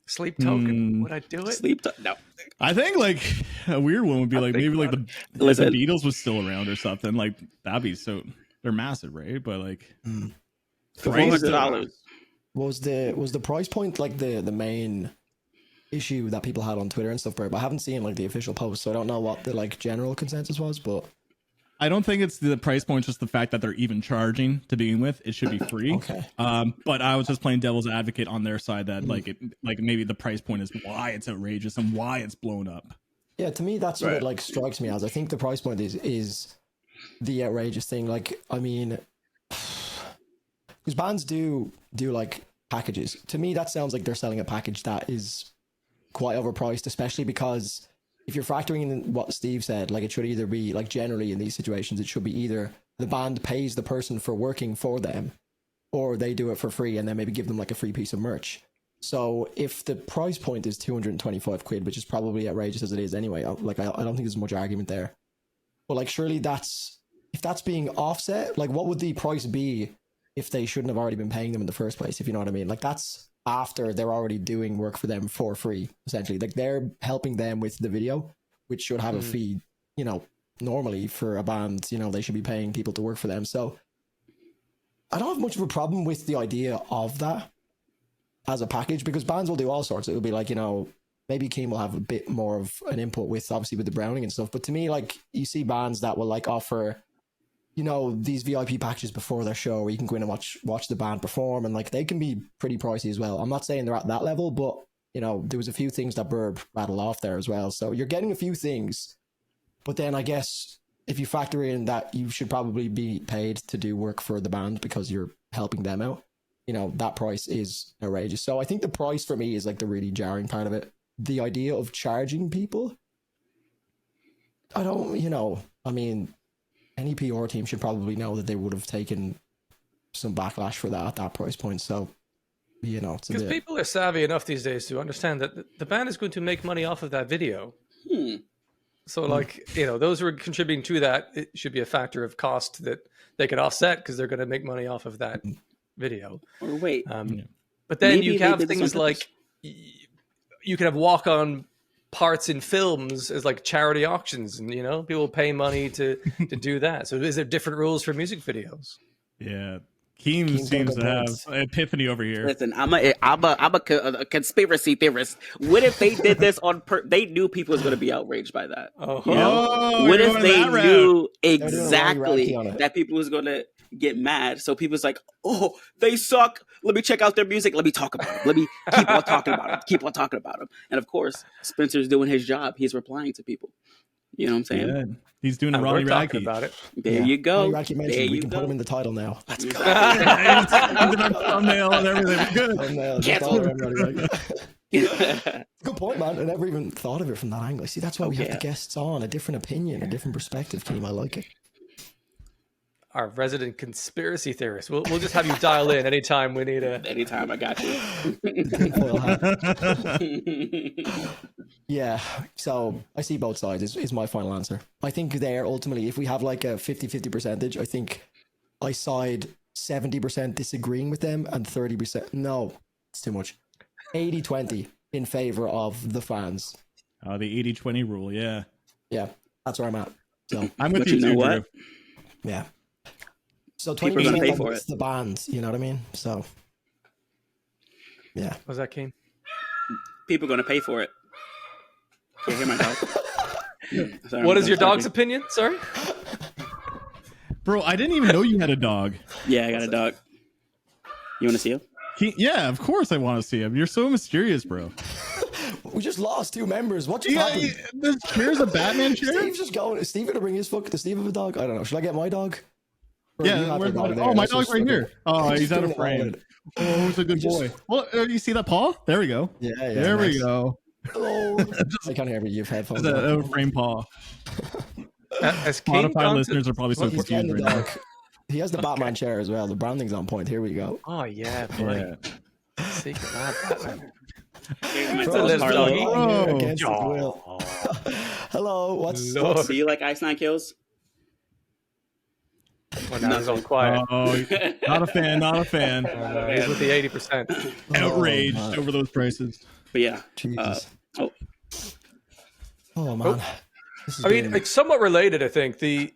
Speaker 1: Sleep Token, would I do it?
Speaker 3: No.
Speaker 2: I think like a weird one would be like maybe like the Beatles was still around or something. Like that'd be so, they're massive, right? But like
Speaker 3: $400
Speaker 4: was the price point like the main issue that people had on Twitter and stuff, but I haven't seen like the official post, so I don't know what the like general consensus was. But
Speaker 2: I don't think it's the price point, just the fact that they're even charging to begin with. It should be free.
Speaker 4: Okay.
Speaker 2: But I was just playing devil's advocate on their side that like maybe the price point is why it's outrageous and why it's blown up.
Speaker 4: Yeah, to me that's what it like strikes me as. I think the price point is the outrageous thing. Like, I mean, because bands do like packages. To me, that sounds like they're selling a package that is quite overpriced, especially because if you're factoring in what Steve said, like it should either be like generally in these situations, it should be either the band pays the person for working for them or they do it for free and then maybe give them like a free piece of merch. So if the price point is 225 quid, which is probably outrageous as it is anyway, like I don't think there's much argument there. But like surely if that's being offset, like what would the price be if they shouldn't have already been paying them in the first place, if you know what I mean? Like that's after they're already doing work for them for free, essentially. Like they're helping them with the video, which should have a fee, you know, normally for a band, you know, they should be paying people to work for them. So I don't have much of a problem with the idea of that as a package, because bands will do all sorts. It will be like, you know, maybe Keem will have a bit more of an input with obviously with the browning and stuff. But to me, like you see bands that will like offer, you know, these VIP packages before their show where you can go in and watch the band perform, and like they can be pretty pricey as well. I'm not saying they're at that level, but you know, there was a few things that Burb rattled off there as well. So you're getting a few things, but then I guess if you factor in that you should probably be paid to do work for the band because you're helping them out, you know, that price is outrageous. So I think the price for me is like the really jarring part of it. The idea of charging people, I don't, you know, I mean, any PR team should probably know that they would have taken some backlash for that at that price point. So, you know,
Speaker 1: because people are savvy enough these days to understand that the band is going to make money off of that video. So, like, you know, those who are contributing to that, it should be a factor of cost that they could offset because they're going to make money off of that video.
Speaker 3: Or wait,
Speaker 1: but then
Speaker 3: maybe
Speaker 1: you can have things like you can have walk-on parts in films as like charity auctions, and you know, people pay money to do that. So is there different rules for music videos?
Speaker 2: Yeah, Keem seems to have an epiphany over here.
Speaker 3: Listen, I'm a conspiracy theorist. What if they did this on they knew people was going to be outraged by that? You know? What if they knew exactly that people was going to get mad? So people's like, oh, they suck. Let me check out their music. Let me talk about them. Let me keep on talking about them. And of course, Spencer's doing his job. He's replying to people. You know what I'm saying?
Speaker 2: Yeah, he's doing a
Speaker 1: And
Speaker 2: Ronnie
Speaker 1: we're talking
Speaker 2: Radke.
Speaker 1: about it.
Speaker 3: There you go.
Speaker 4: Ronnie Radke mentioned,
Speaker 3: There
Speaker 4: we
Speaker 3: you
Speaker 4: can
Speaker 3: go.
Speaker 4: put him in the title now. Let's go.
Speaker 2: Yeah, he's in our thumbnail and everything. Good.
Speaker 4: Thumbnail, just
Speaker 3: Cancel.
Speaker 4: all around Ronnie Radke.
Speaker 3: yeah.
Speaker 4: Good point, man. I never even thought of it from that angle. See, that's why we have
Speaker 3: yeah.
Speaker 4: the guests on, a different opinion, a different perspective, Keem. I like it.
Speaker 1: Our resident conspiracy theorist. We'll just have you dial in anytime we need a.
Speaker 3: Anytime I got you.
Speaker 4: Tinfoil hat. Yeah, so I see both sides is my final answer. I think there, ultimately, if we have like a 50-50 percentage, I think I side 70% disagreeing with them and 30%, no, it's too much, 80-20 in favor of the fans.
Speaker 2: Oh, the 80-20 rule, yeah.
Speaker 4: Yeah, that's where I'm at. So
Speaker 2: I'm with
Speaker 3: But
Speaker 2: you,
Speaker 3: you know
Speaker 2: too,
Speaker 3: what?
Speaker 2: Drew.
Speaker 4: yeah. So
Speaker 3: People are
Speaker 4: 20%
Speaker 3: gonna pay
Speaker 4: of
Speaker 3: for
Speaker 4: it's
Speaker 3: it.
Speaker 4: the bands, you know what I mean? So, yeah.
Speaker 1: Was that Keem?
Speaker 3: People are gonna pay for it. Can't hear my dog. Sorry,
Speaker 1: What
Speaker 3: I'm
Speaker 1: is your
Speaker 3: talking.
Speaker 1: dog's opinion? Sorry.
Speaker 2: Bro, I didn't even know you had a dog.
Speaker 3: Yeah, I got a dog. You want to see him?
Speaker 2: Yeah, of course I want to see him. You're so mysterious, bro.
Speaker 4: We just lost 2 members. What just
Speaker 2: Yeah,
Speaker 4: happened?
Speaker 2: this chair's a Batman chair?
Speaker 4: Steve's just going. Is Steve gonna bring his fuck? Does Steve have a dog? I don't know. Should I get my dog? Or you
Speaker 2: Yeah,
Speaker 4: have
Speaker 2: where's
Speaker 4: your
Speaker 2: my
Speaker 4: dog
Speaker 2: dog?
Speaker 4: there?
Speaker 2: Oh, my
Speaker 4: Let's
Speaker 2: dog's
Speaker 4: just
Speaker 2: right
Speaker 4: fucking-
Speaker 2: here. Oh,
Speaker 4: let's
Speaker 2: he's
Speaker 4: just
Speaker 2: out
Speaker 4: bring
Speaker 2: of
Speaker 4: it all
Speaker 2: frame.
Speaker 4: in.
Speaker 2: Oh, he's a good
Speaker 4: Just-
Speaker 2: boy. Well, you see that paw? There we go.
Speaker 4: Yeah, yeah.
Speaker 2: There we
Speaker 4: nice.
Speaker 2: go.
Speaker 4: Hello. I can't hear me. You have headphones.
Speaker 2: It's
Speaker 4: on.
Speaker 2: a frame paw.
Speaker 1: Has Keem
Speaker 2: Spotify
Speaker 1: gone
Speaker 2: listeners
Speaker 1: to...
Speaker 2: are probably so
Speaker 4: He's getting
Speaker 2: confused
Speaker 4: the
Speaker 2: right now.
Speaker 4: dog. He has the Batman chair as well. The branding's on point. Here we go.
Speaker 1: Oh yeah, buddy.
Speaker 2: Yeah.
Speaker 1: Secret lab Batman.
Speaker 3: Here's my
Speaker 1: It's a
Speaker 3: dog,
Speaker 1: little
Speaker 3: Harlow.
Speaker 1: doggy.
Speaker 2: Oh.
Speaker 4: Against his will. Hello. What's
Speaker 1: Lord.
Speaker 3: Do you like Ice Nine Kills?
Speaker 1: Well, now he's all quiet.
Speaker 2: Oh, not a fan, not a fan.
Speaker 1: He's with the 80%.
Speaker 2: Outraged
Speaker 4: man.
Speaker 2: over those prices.
Speaker 3: But yeah.
Speaker 4: Jesus?
Speaker 3: Oh,
Speaker 4: Oh man. This has
Speaker 1: I mean,
Speaker 4: been-
Speaker 1: like somewhat related, I think. The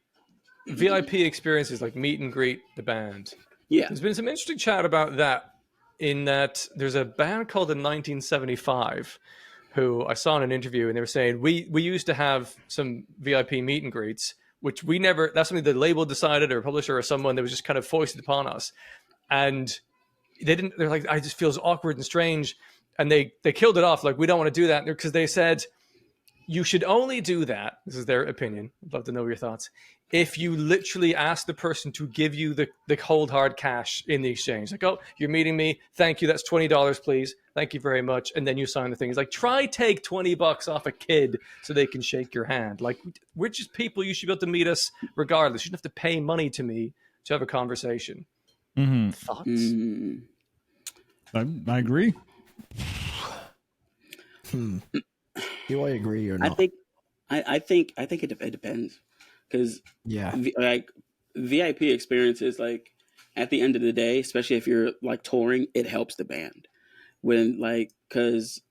Speaker 1: VIP experiences, like meet and greet the band.
Speaker 3: yeah.
Speaker 1: There's been some interesting chat about that. In that, there's a band called in 1975 who I saw in an interview, and they were saying we used to have some VIP meet and greets, which we never. That's something the label decided, or a publisher, or someone that was just kind of foisted upon us, and they didn't. They're like, I just feels awkward and strange, and they killed it off. Like, we don't want to do that because they said you should only do that. This is their opinion. I'd love to know your thoughts. If you literally ask the person to give you the cold hard cash in the exchange, like, oh, you're meeting me, thank you, that's $20, please, thank you very much, and then you sign the thing. It's like, try take $20 off a kid so they can shake your hand. Like, we're just people. You should be able to meet us regardless. You shouldn't have to pay money to me to have a conversation.
Speaker 2: Mm-hmm.
Speaker 1: Thoughts?
Speaker 3: Mm.
Speaker 2: I agree.
Speaker 4: do I agree or not?
Speaker 3: I think it depends, because
Speaker 4: Yeah.
Speaker 3: like VIP experiences, like at the end of the day, especially if you're like touring, it helps the band when like because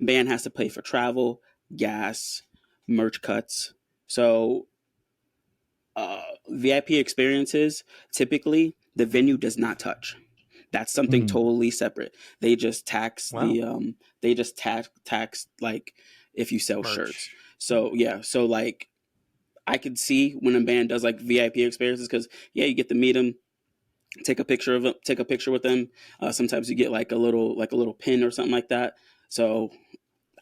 Speaker 3: band has to pay for travel, gas, merch cuts. So VIP experiences, typically the venue does not touch. That's something totally separate. They just tax they just tax like if you sell
Speaker 1: Merch.
Speaker 3: shirts. So yeah, so like I could see when a band does like VIP experiences, because yeah, you get to meet them, take a picture of them, take a picture with them. Sometimes you get like a little pin or something like that. So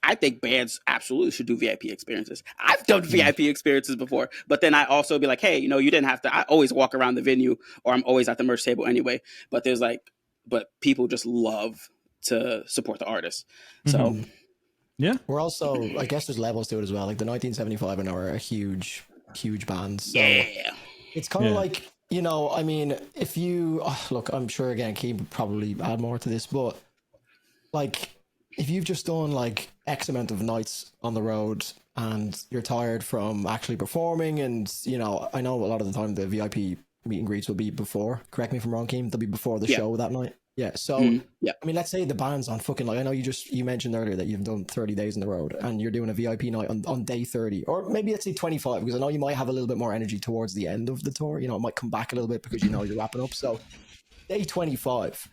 Speaker 3: I think bands absolutely should do VIP experiences. I've done VIP experiences before, but then I also be like, hey, you know, you didn't have to. I always walk around the venue, or I'm always at the merch table anyway. But but people just love to support the artist. So
Speaker 2: Yeah.
Speaker 4: We're also, I guess there's levels to it as well. Like the 1975 and are a huge band. So
Speaker 3: yeah,
Speaker 4: it's kind of
Speaker 2: Yeah.
Speaker 4: like, you know, I mean, if you look, I'm sure again, Keem would probably add more to this, but like if you've just done like X amount of nights on the road and you're tired from actually performing, and you know, I know a lot of the time the VIP meet and greets will be before. Correct me if I'm wrong, Keem. They'll be before the
Speaker 3: Yeah.
Speaker 4: show that night. Yeah. So
Speaker 3: yeah.
Speaker 4: I mean, let's say the band's on fucking, like, I know you mentioned earlier that you've done 30 days on the road and you're doing a VIP night on day 30, or maybe let's say 25, because I know you might have a little bit more energy towards the end of the tour. You know, it might come back a little bit because you know you're wrapping up. So day 25,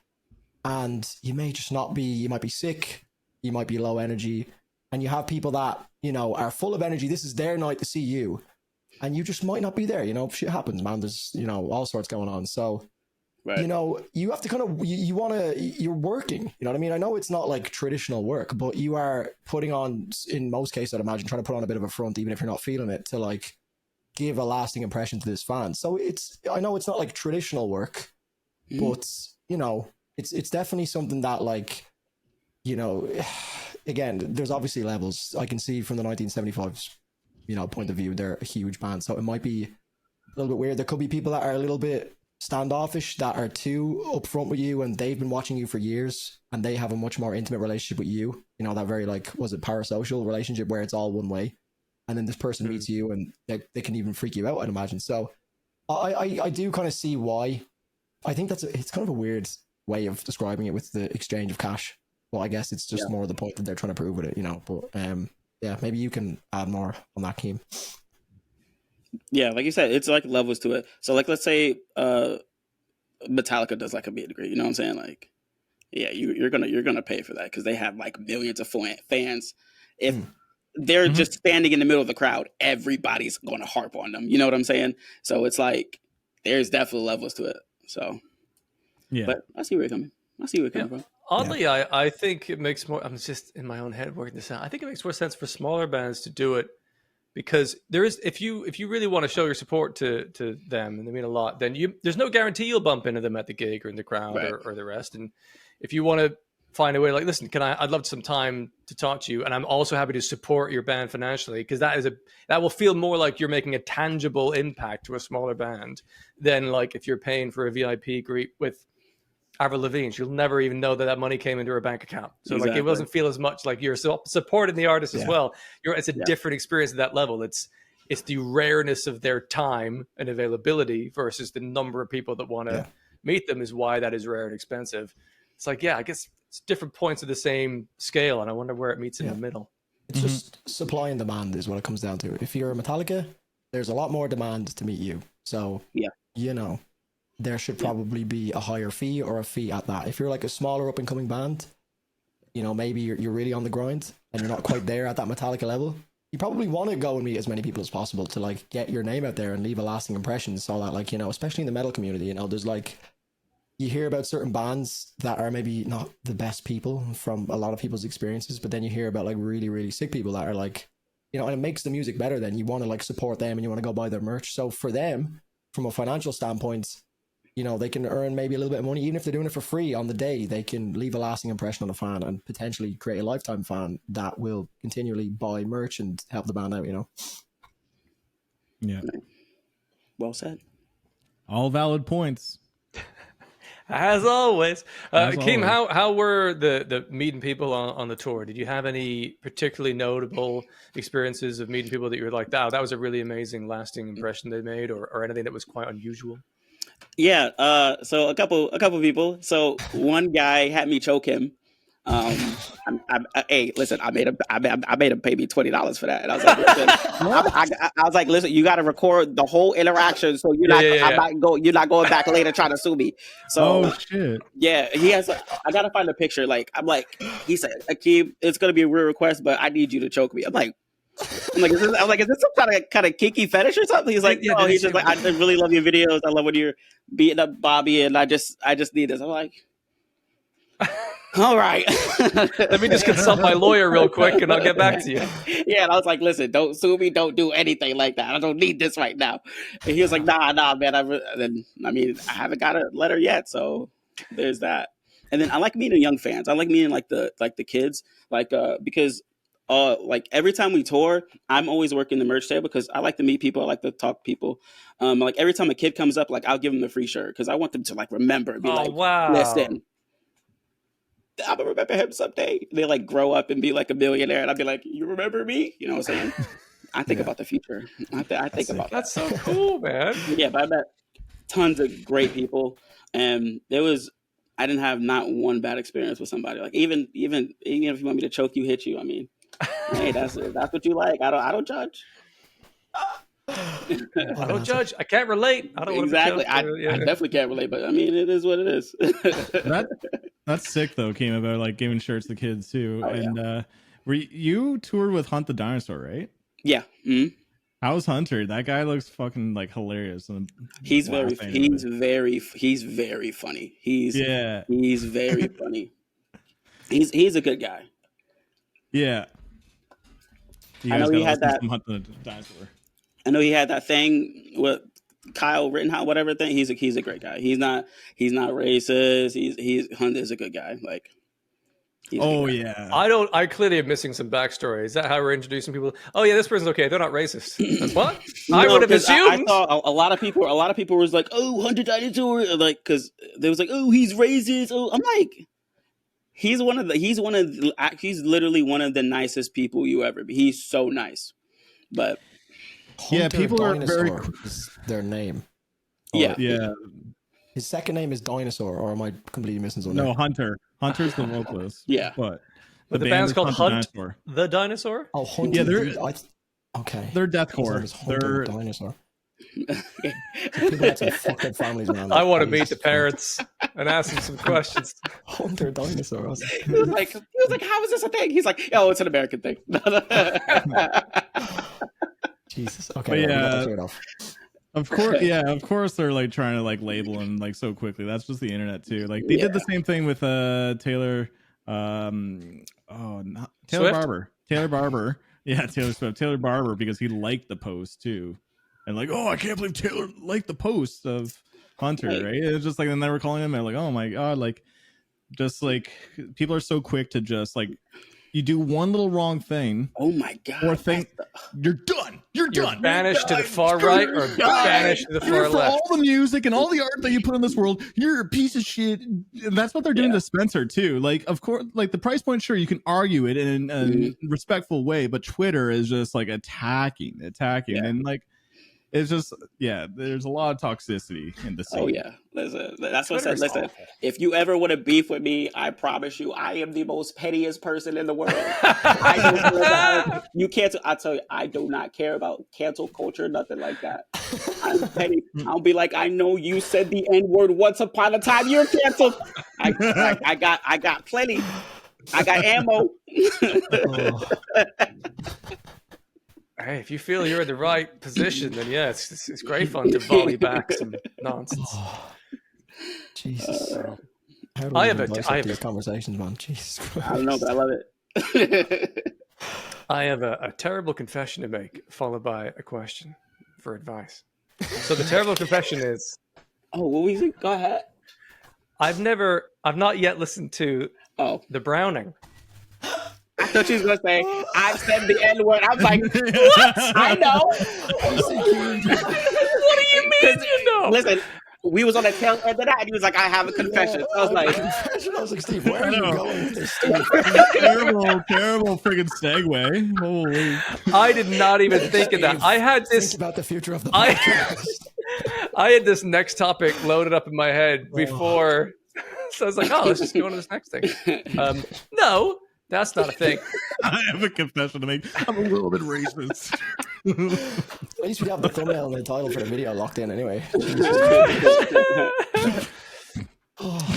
Speaker 4: and you may just not be, you might be sick, you might be low energy, and you have people that, you know, are full of energy. This is their night to see you, and you just might not be there. You know, shit happens, man. There's, you know, all sorts going on. So
Speaker 3: Right.
Speaker 4: you know, you have to kind of you want to you're working, you know what I mean? I know it's not like traditional work, but you are putting on, in most cases I'd imagine, trying to put on a bit of a front even if you're not feeling it, to like give a lasting impression to this fan. So I know it's not like traditional work, but you know, it's definitely something that, like, you know, again, there's obviously levels. I can see from the 1975's, you know, point of view, they're a huge band, so it might be a little bit weird. There could be people that are a little bit standoffish, that are too upfront with you, and they've been watching you for years, and they have a much more intimate relationship with you. You know, that very, like, was it parasocial relationship where it's all one way, and then this person meets you and they can even freak you out, I'd imagine. So I do kind of see why. I think it's kind of a weird way of describing it with the exchange of cash. Well, I guess it's just more the point that they're trying to prove with it, you know. But yeah, maybe you can add more on that, Keem.
Speaker 3: Yeah, like you said, it's like levels to it. So like, let's say Metallica does like a meet and greet, you know what I'm saying? Like, yeah, you're gonna pay for that because they have like millions of fans. If they're just standing in the middle of the crowd, everybody's gonna harp on them. You know what I'm saying? So it's like there's definitely levels to it. So
Speaker 2: Yeah,
Speaker 3: but I see where you're coming from.
Speaker 1: Oddly, I think it makes more. I'm just in my own head working this out. I think it makes more sense for smaller bands to do it, because there is, if you really want to show your support to them and they mean a lot, then there's no guarantee you'll bump into them at the gig or in the crowd,
Speaker 3: Right.
Speaker 1: or the rest. And if you want to find a way, like, listen, I'd love some time to talk to you, and I'm also happy to support your band financially, because that will feel more like you're making a tangible impact to a smaller band than like if you're paying for a VIP greet with Avril Lavigne. You'll never even know that money came into her bank account. So like, it doesn't feel as much like you're supporting the artist as well. It's a different experience at that level. It's the rareness of their time and availability versus the number of people that want to meet them is why that is rare and expensive. It's like, I guess it's different points of the same scale, and I wonder where it meets in the middle.
Speaker 4: It's just supply and demand is what it comes down to. If you're a Metallica, there's a lot more demand to meet you. So, you know, there should probably be a higher fee, or a fee at that. If you're like a smaller up and coming band, you know, maybe you're really on the grind and you're not quite there at that Metallica level, you probably want to go and meet as many people as possible to like get your name out there and leave a lasting impression. So that, like, you know, especially in the metal community, you know, there's like, you hear about certain bands that are maybe not the best people from a lot of people's experiences, but then you hear about like really, really sick people that are like, you know, and it makes the music better. Then you want to like support them and you want to go buy their merch. So for them, from a financial standpoint, you know, they can earn maybe a little bit of money, even if they're doing it for free on the day. They can leave a lasting impression on a fan and potentially create a lifetime fan that will continually buy merch and help the band out, you know?
Speaker 2: Yeah.
Speaker 3: Well said.
Speaker 2: All valid points.
Speaker 1: As always.
Speaker 2: As
Speaker 1: Keem,
Speaker 2: always.
Speaker 1: how were the meeting people on the tour? Did you have any particularly notable experiences of meeting people that you were like, wow, that was a really amazing, lasting impression they made, or anything that was quite unusual?
Speaker 3: Yeah. So a couple people. So one guy had me choke him. Hey, listen, I made him pay me $20 for that, and I was like, listen, I was like, listen, you got to record the whole interaction, so you're not going back later trying to sue me. So,
Speaker 2: shit.
Speaker 3: Yeah, he has. I gotta find a picture. Like, I'm like, he said, Akeem, it's gonna be a weird request, but I need you to choke me. I'm like, is this some kind of kinky fetish or something? He's like, no, he's just like, I really love your videos. I love when you're beating up Bobby, and I just need this. I'm like, all right.
Speaker 1: Let me just consult my lawyer real quick, and I'll get back to you.
Speaker 3: Yeah, and I was like, listen, don't sue me. Don't do anything like that. I don't need this right now. And he was like, nah, man. I haven't got a letter yet, so there's that. And then I like meeting young fans. I like meeting like the kids, because like every time we tour, I'm always working the merch table because I like to meet people. I like to talk to people. Like every time a kid comes up, like I'll give them the free shirt because I want them to like remember and be
Speaker 1: wow.
Speaker 3: Listen, I'm gonna remember him someday. They like grow up and be like a millionaire, and I'll be like, you remember me? You know what I'm saying? I think about the future. I think about that.
Speaker 1: That's so cool, man.
Speaker 3: Yeah, but I met tons of great people, and I didn't have not one bad experience with somebody. Like even if you want me to choke you, hit you, I mean, hey, that's what you like. I don't judge.
Speaker 1: I don't judge. I can't relate. I don't
Speaker 3: exactly.
Speaker 1: Want to
Speaker 3: I definitely can't relate, but I mean, it is what it is.
Speaker 2: That's sick though. Came about like giving shirts to kids too.
Speaker 3: Oh,
Speaker 2: and you toured with Hunt the Dinosaur, right?
Speaker 3: Yeah. Mm-hmm.
Speaker 2: How's Hunter? That guy looks fucking like hilarious.
Speaker 3: He's very funny. He's very funny. He's very funny. He's a good guy.
Speaker 2: Yeah.
Speaker 3: I know he had that. I know he had that thing with Kyle Rittenhouse, whatever thing. He's a great guy. He's not racist. Hunter's a good guy. Like.
Speaker 2: Oh yeah.
Speaker 1: I clearly am missing some backstory. Is that how we're introducing people? Oh yeah, this person's okay. They're not racist. That's what?
Speaker 3: No,
Speaker 1: I would have assumed.
Speaker 3: I thought a lot of people was like, oh, Hunter Dinosaur, like, because they was like, oh, he's racist. Oh, I'm like, he's literally one of the nicest people you ever be. He's so nice. But
Speaker 2: yeah, people are very
Speaker 4: is their name.
Speaker 3: Yeah.
Speaker 4: His second name is Dinosaur, or am I completely missing something?
Speaker 2: No, Hunter. Hunter's the vocalist.
Speaker 3: Yeah.
Speaker 2: But
Speaker 1: the band's called Hunt the Dinosaur?
Speaker 4: Oh, Hunt.
Speaker 2: Yeah, they're
Speaker 4: okay.
Speaker 2: They're deathcore.
Speaker 4: They're Dinosaur. People had some fucking families around.
Speaker 1: I want to meet the parents and ask them some questions.
Speaker 4: Hunter Dinosaur.
Speaker 3: He was like, how is this a thing? He's like, oh, it's an American thing.
Speaker 4: Jesus. Okay.
Speaker 2: But of course they're like trying to like label him like so quickly. That's just the internet too. Like they did the same thing with Taylor Barber. Taylor Barber. Yeah, Taylor Swift. Taylor Barber, because he liked the post too. And like, oh, I can't believe Taylor liked the post of Hunter, right? It's just like, and they were calling him like, oh my god, like just like people are so quick to just like, you do one little wrong thing.
Speaker 3: Oh my god!
Speaker 2: Or think you're done. You're done.
Speaker 1: Banished to the far right or banished to the far left.
Speaker 2: All the music and all the art that you put in this world, you're a piece of shit. And that's what they're doing to Spencer too. Like, of course, like the price point, sure, you can argue it in a respectful way, but Twitter is just like attacking, and like. It's just, there's a lot of toxicity in the scene.
Speaker 3: Oh, yeah. That's what I said. Listen, if you ever want to beef with me, I promise you, I am the most pettiest person in the world. You can't, I tell you, I do not care about cancel culture, nothing like that. I'm petty. I'll be like, I know you said the N-word once upon a time, you're canceled. I got plenty. I got ammo.
Speaker 1: Hey, if you feel you're in the right position, then it's great fun to volley back some nonsense.
Speaker 4: Jesus. How do
Speaker 1: I have
Speaker 4: these conversations, man? Jesus Christ.
Speaker 3: I don't know, but I love it.
Speaker 1: I have a terrible confession to make, followed by a question for advice. So the terrible confession is...
Speaker 3: Oh, what was it? Go ahead.
Speaker 1: I've not yet listened to the Browning.
Speaker 3: I thought she was going to say, I've said the N-word. I was like, what? I know.
Speaker 1: What do you mean you know?
Speaker 3: Listen, we was on the tail end of that, and he was like, I have a confession. I was like,
Speaker 4: Steve, where are you going with this, Steve?
Speaker 2: terrible friggin' segue. Holy.
Speaker 1: I did not even think of that. I had this...
Speaker 4: Think about the future of the podcast.
Speaker 1: I had this next topic loaded up in my head before... So I was like, let's just go on to this next thing. No... That's not a thing.
Speaker 2: I have a confession to make. I'm a little bit racist.
Speaker 4: At least we have the thumbnail and the title for the video locked in anyway.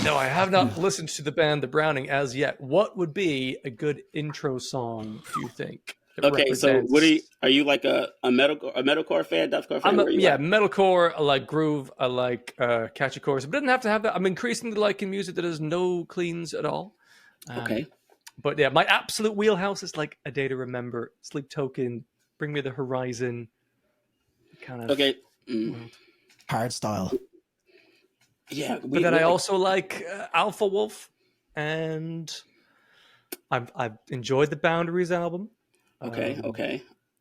Speaker 1: No, I have not listened to the band The Browning as yet. What would be a good intro song, do you think?
Speaker 3: Okay, so what are you like a metalcore fan, deathcore fan?
Speaker 1: Metalcore. I like groove. I like catchy chorus. But it doesn't have to have that. I'm increasingly liking music that has no cleans at all.
Speaker 3: Okay.
Speaker 1: But yeah, my absolute wheelhouse is like A Day to Remember, Sleep Token, Bring Me the Horizon. Kind of.
Speaker 3: Okay.
Speaker 4: Hard style.
Speaker 3: Yeah.
Speaker 1: But then I also like Alpha Wolf, and I've enjoyed the Boundaries album.
Speaker 3: Okay.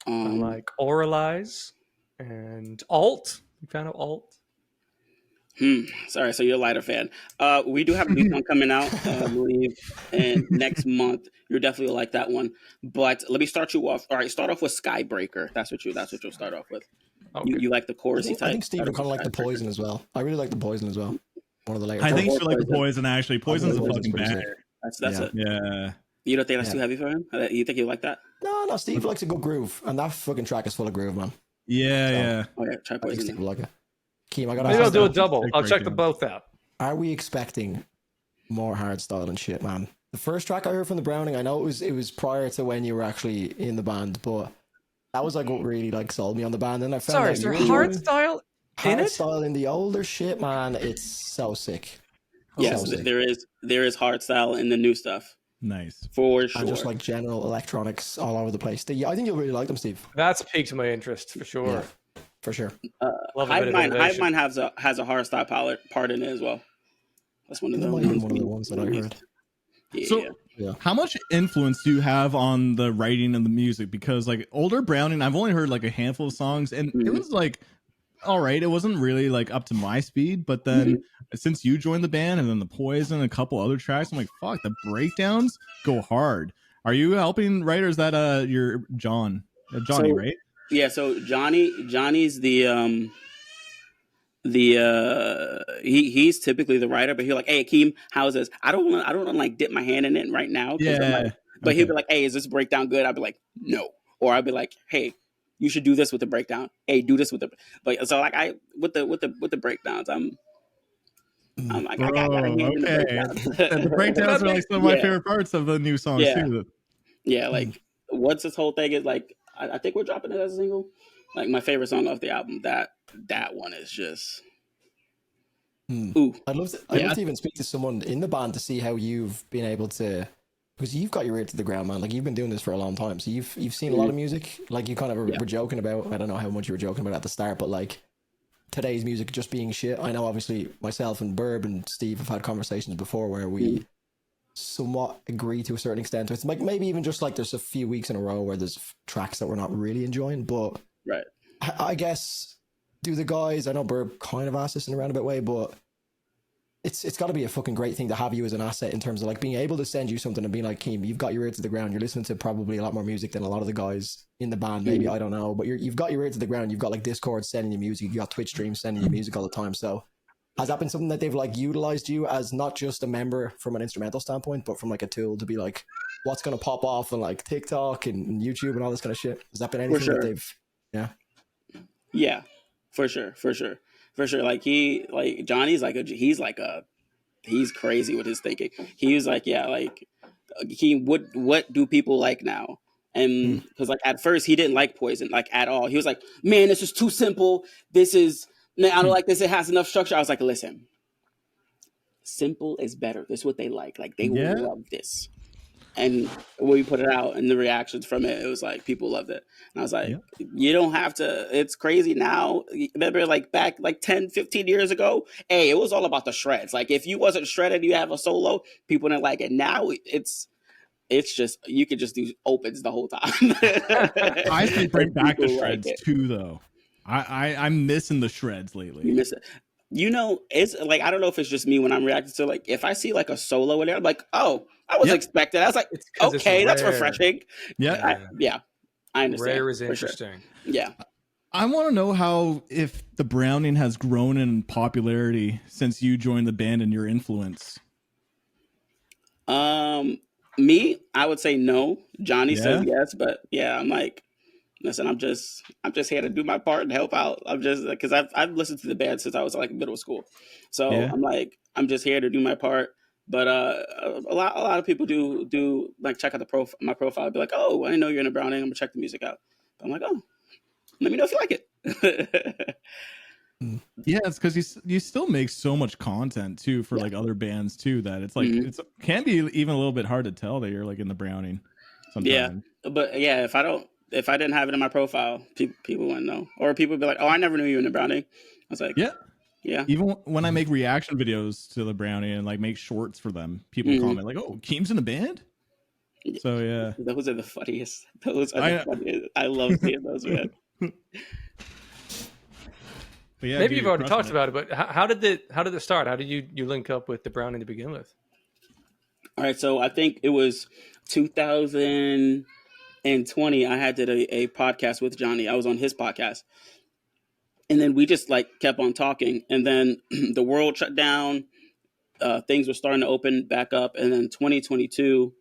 Speaker 1: I like Oralize and Allt. You fan of Allt?
Speaker 3: Sorry, so you're a lighter fan. We do have a new one coming out, I believe, and next month. You're definitely like that one. But let me start you off. All right, start off with Skybreaker. That's what you'll start off with. Okay. You like the chorusy type.
Speaker 4: I think Steve would kind of like the Poison as well. I really like the Poison as well. One of the later.
Speaker 2: I think you like the Poison actually. Poison's a fucking banger.
Speaker 3: That's it.
Speaker 2: Yeah.
Speaker 3: You don't think that's too heavy for him? You think you like that?
Speaker 4: No. Steve likes a good groove, and that fucking track is full of groove, man.
Speaker 2: Yeah.
Speaker 3: Okay, try Poison.
Speaker 4: Steve will like it. Keem,
Speaker 1: Maybe I'll do a double. I'll check them both out.
Speaker 4: Are we expecting more hardstyle and shit, man? The first track I heard from the Browning, I know it was prior to when you were actually in the band, but that was like what really like sold me on the band. And I found
Speaker 1: Sorry,
Speaker 4: out
Speaker 1: is there
Speaker 4: you were
Speaker 1: hard
Speaker 4: doing
Speaker 1: style in it?
Speaker 4: style in the older shit, man. It's so sick.
Speaker 3: Yes,
Speaker 4: So sick.
Speaker 3: there is hard style in the new stuff
Speaker 2: Nice.
Speaker 3: for sure.
Speaker 4: And just like general electronics all over the place. I think you'll really like them, Steve.
Speaker 1: That's piqued my interest for sure.
Speaker 4: Yeah, for sure.
Speaker 1: Love a bit of
Speaker 3: Hive
Speaker 1: innovation.
Speaker 3: Mind has a hard style part in it as well. That's one of
Speaker 4: That
Speaker 3: the
Speaker 4: might have been one of the ones that I heard.
Speaker 3: Yeah.
Speaker 2: So, how much influence do you have on the writing and the music? Because like older Browning, I've only heard like a handful of songs, and it was like, all right, it wasn't really like up to my speed. But then since you joined the band, and then the Poison, and a couple other tracks, I'm like, fuck, the breakdowns go hard. Are you helping write, or is that your Johnny, right?
Speaker 3: Yeah, so Johnny's he's typically the writer, but he'll like, hey Keem, how's this? I don't want to like dip my hand in it right now.
Speaker 2: Yeah.
Speaker 3: But he'll be like, hey, is this breakdown good? I'll be like, no. Or I'll be like, hey, you should do this with the breakdown. Hey, do this with the. But so like with the breakdowns, I'm like, I got a hand in the breakdowns.
Speaker 2: And the breakdowns are like some of my favorite parts of the new songs too.
Speaker 3: Yeah, like what's this whole thing is like. I think we're dropping it as a single. Like my favorite song off the album. That one is just. Ooh.
Speaker 4: I'd love to even speak to someone in the band to see how you've been able to, because you've got your ear to the ground, man. Like you've been doing this for a long time, so you've seen a lot of music. Like you kind of were joking about. I don't know how much you were joking about at the start, but like today's music just being shit. I know obviously myself and Burb and Steve have had conversations before where we somewhat agree to a certain extent. It's like maybe even just like there's a few weeks in a row where there's tracks that we're not really enjoying, but I guess. Do the guys, I know Burb kind of asked this in a roundabout way, but it's got to be a fucking great thing to have you as an asset in terms of like being able to send you something and being like, Keem, you've got your ear to the ground. You're listening to probably a lot more music than a lot of the guys in the band. Maybe, I don't know, but you've got your ear to the ground. You've got like Discord sending you music. You've got Twitch streams sending you music all the time. So has that been something that they've like utilized you as not just a member from an instrumental standpoint, but from like a tool to be like, what's going to pop off on like TikTok and YouTube and all this kind of shit? Has that been anything that they've,
Speaker 3: Yeah. For sure. Like Johnny's like he's crazy with his thinking. He was like, what do people like now? And because like at first he didn't like Poison like at all. He was like, man, this is too simple. I don't like this. It has enough structure. I was like, listen, simple is better. This is what they like. Like they will love this. And when we put it out and the reactions from it, it was like people loved it. And I was like, you don't have to, it's crazy now. Remember like back like 10, 15 years ago, hey, it was all about the shreds. Like if you wasn't shredded, you have a solo, people didn't like it. Now it's just, you could just do opens the whole time.
Speaker 2: I say bring back the shreds too, though. I'm missing the shreds lately.
Speaker 3: You miss it. You know, it's like, I don't know if it's just me when I'm reacting to like, if I see like a solo in there, I'm like, oh, I was expecting. I was like, okay, that's refreshing.
Speaker 2: Yeah.
Speaker 3: I understand.
Speaker 1: Rare is interesting.
Speaker 3: Sure. Yeah.
Speaker 2: I want to know how, if the Browning has grown in popularity since you joined the band and your influence.
Speaker 3: Me, I would say no. Johnny says yes, but I'm like, listen, I'm just here to do my part and help out. I'm just because I've listened to the band since I was like middle school, so I'm like I'm just here to do my part. But a lot of people do like check out my profile, be like, oh, I know you're in a Browning. I'm gonna check the music out. But I'm like, oh, let me know if you like it.
Speaker 2: Yeah, it's because you still make so much content too for like other bands too that it's like it can be even a little bit hard to tell that you're like in the Browning. Sometimes.
Speaker 3: Yeah, but if I didn't have it in my profile, people wouldn't know, or people would be like, oh, I never knew you in the Browning. I was like, yeah.
Speaker 2: Even when I make reaction videos to the Browning and like make shorts for them, people comment like, "Oh, Keem's in the band." So yeah,
Speaker 3: those are the funniest. Funniest. I love seeing those, man.
Speaker 2: But yeah,
Speaker 1: maybe you've already talked about it, but how did it start? How did you link up with the Browning to begin with?
Speaker 3: All right, so I think it was 2020. I did a podcast with Johnny. I was on his podcast. And then we just like kept on talking, and then the world shut down. Things were starting to open back up, and then 2022,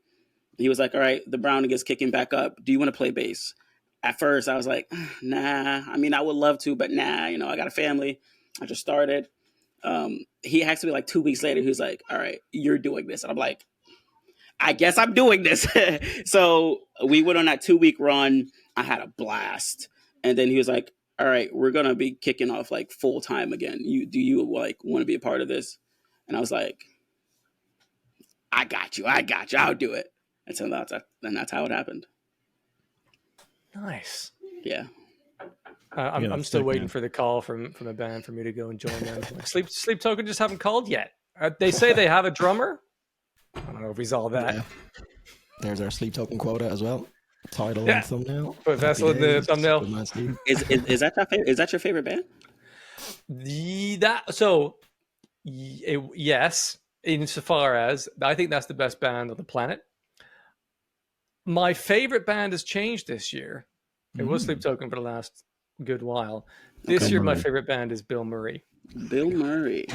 Speaker 3: he was like, "All right, the Browning is kicking back up. Do you want to play bass?" At first, I was like, "Nah. I mean, I would love to, but nah. You know, I got a family. I just started." He asked me like 2 weeks later. He was like, "All right, you're doing this," and I'm like, "I guess I'm doing this." So we went on that 2-week run. I had a blast. And then he was like, all right, we're going to be kicking off like full time again. Do you like want to be a part of this? And I was like, I got you. I'll do it. And so that's how it happened.
Speaker 1: Nice.
Speaker 3: Yeah.
Speaker 1: I'm still waiting for the call from a band for me to go and join them. Sleep Token just haven't called yet. They say they have a drummer. I don't know if he's all that.
Speaker 4: Yeah. There's our Sleep Token quota as well. Title and thumbnail.
Speaker 1: Put Vessel in the thumbnail.
Speaker 3: Is that your favorite band?
Speaker 1: Yes, insofar as I think that's the best band on the planet. My favorite band has changed this year. It was Sleep Token for the last good while. This year, my favorite band is Bilmuri.
Speaker 3: Bilmuri,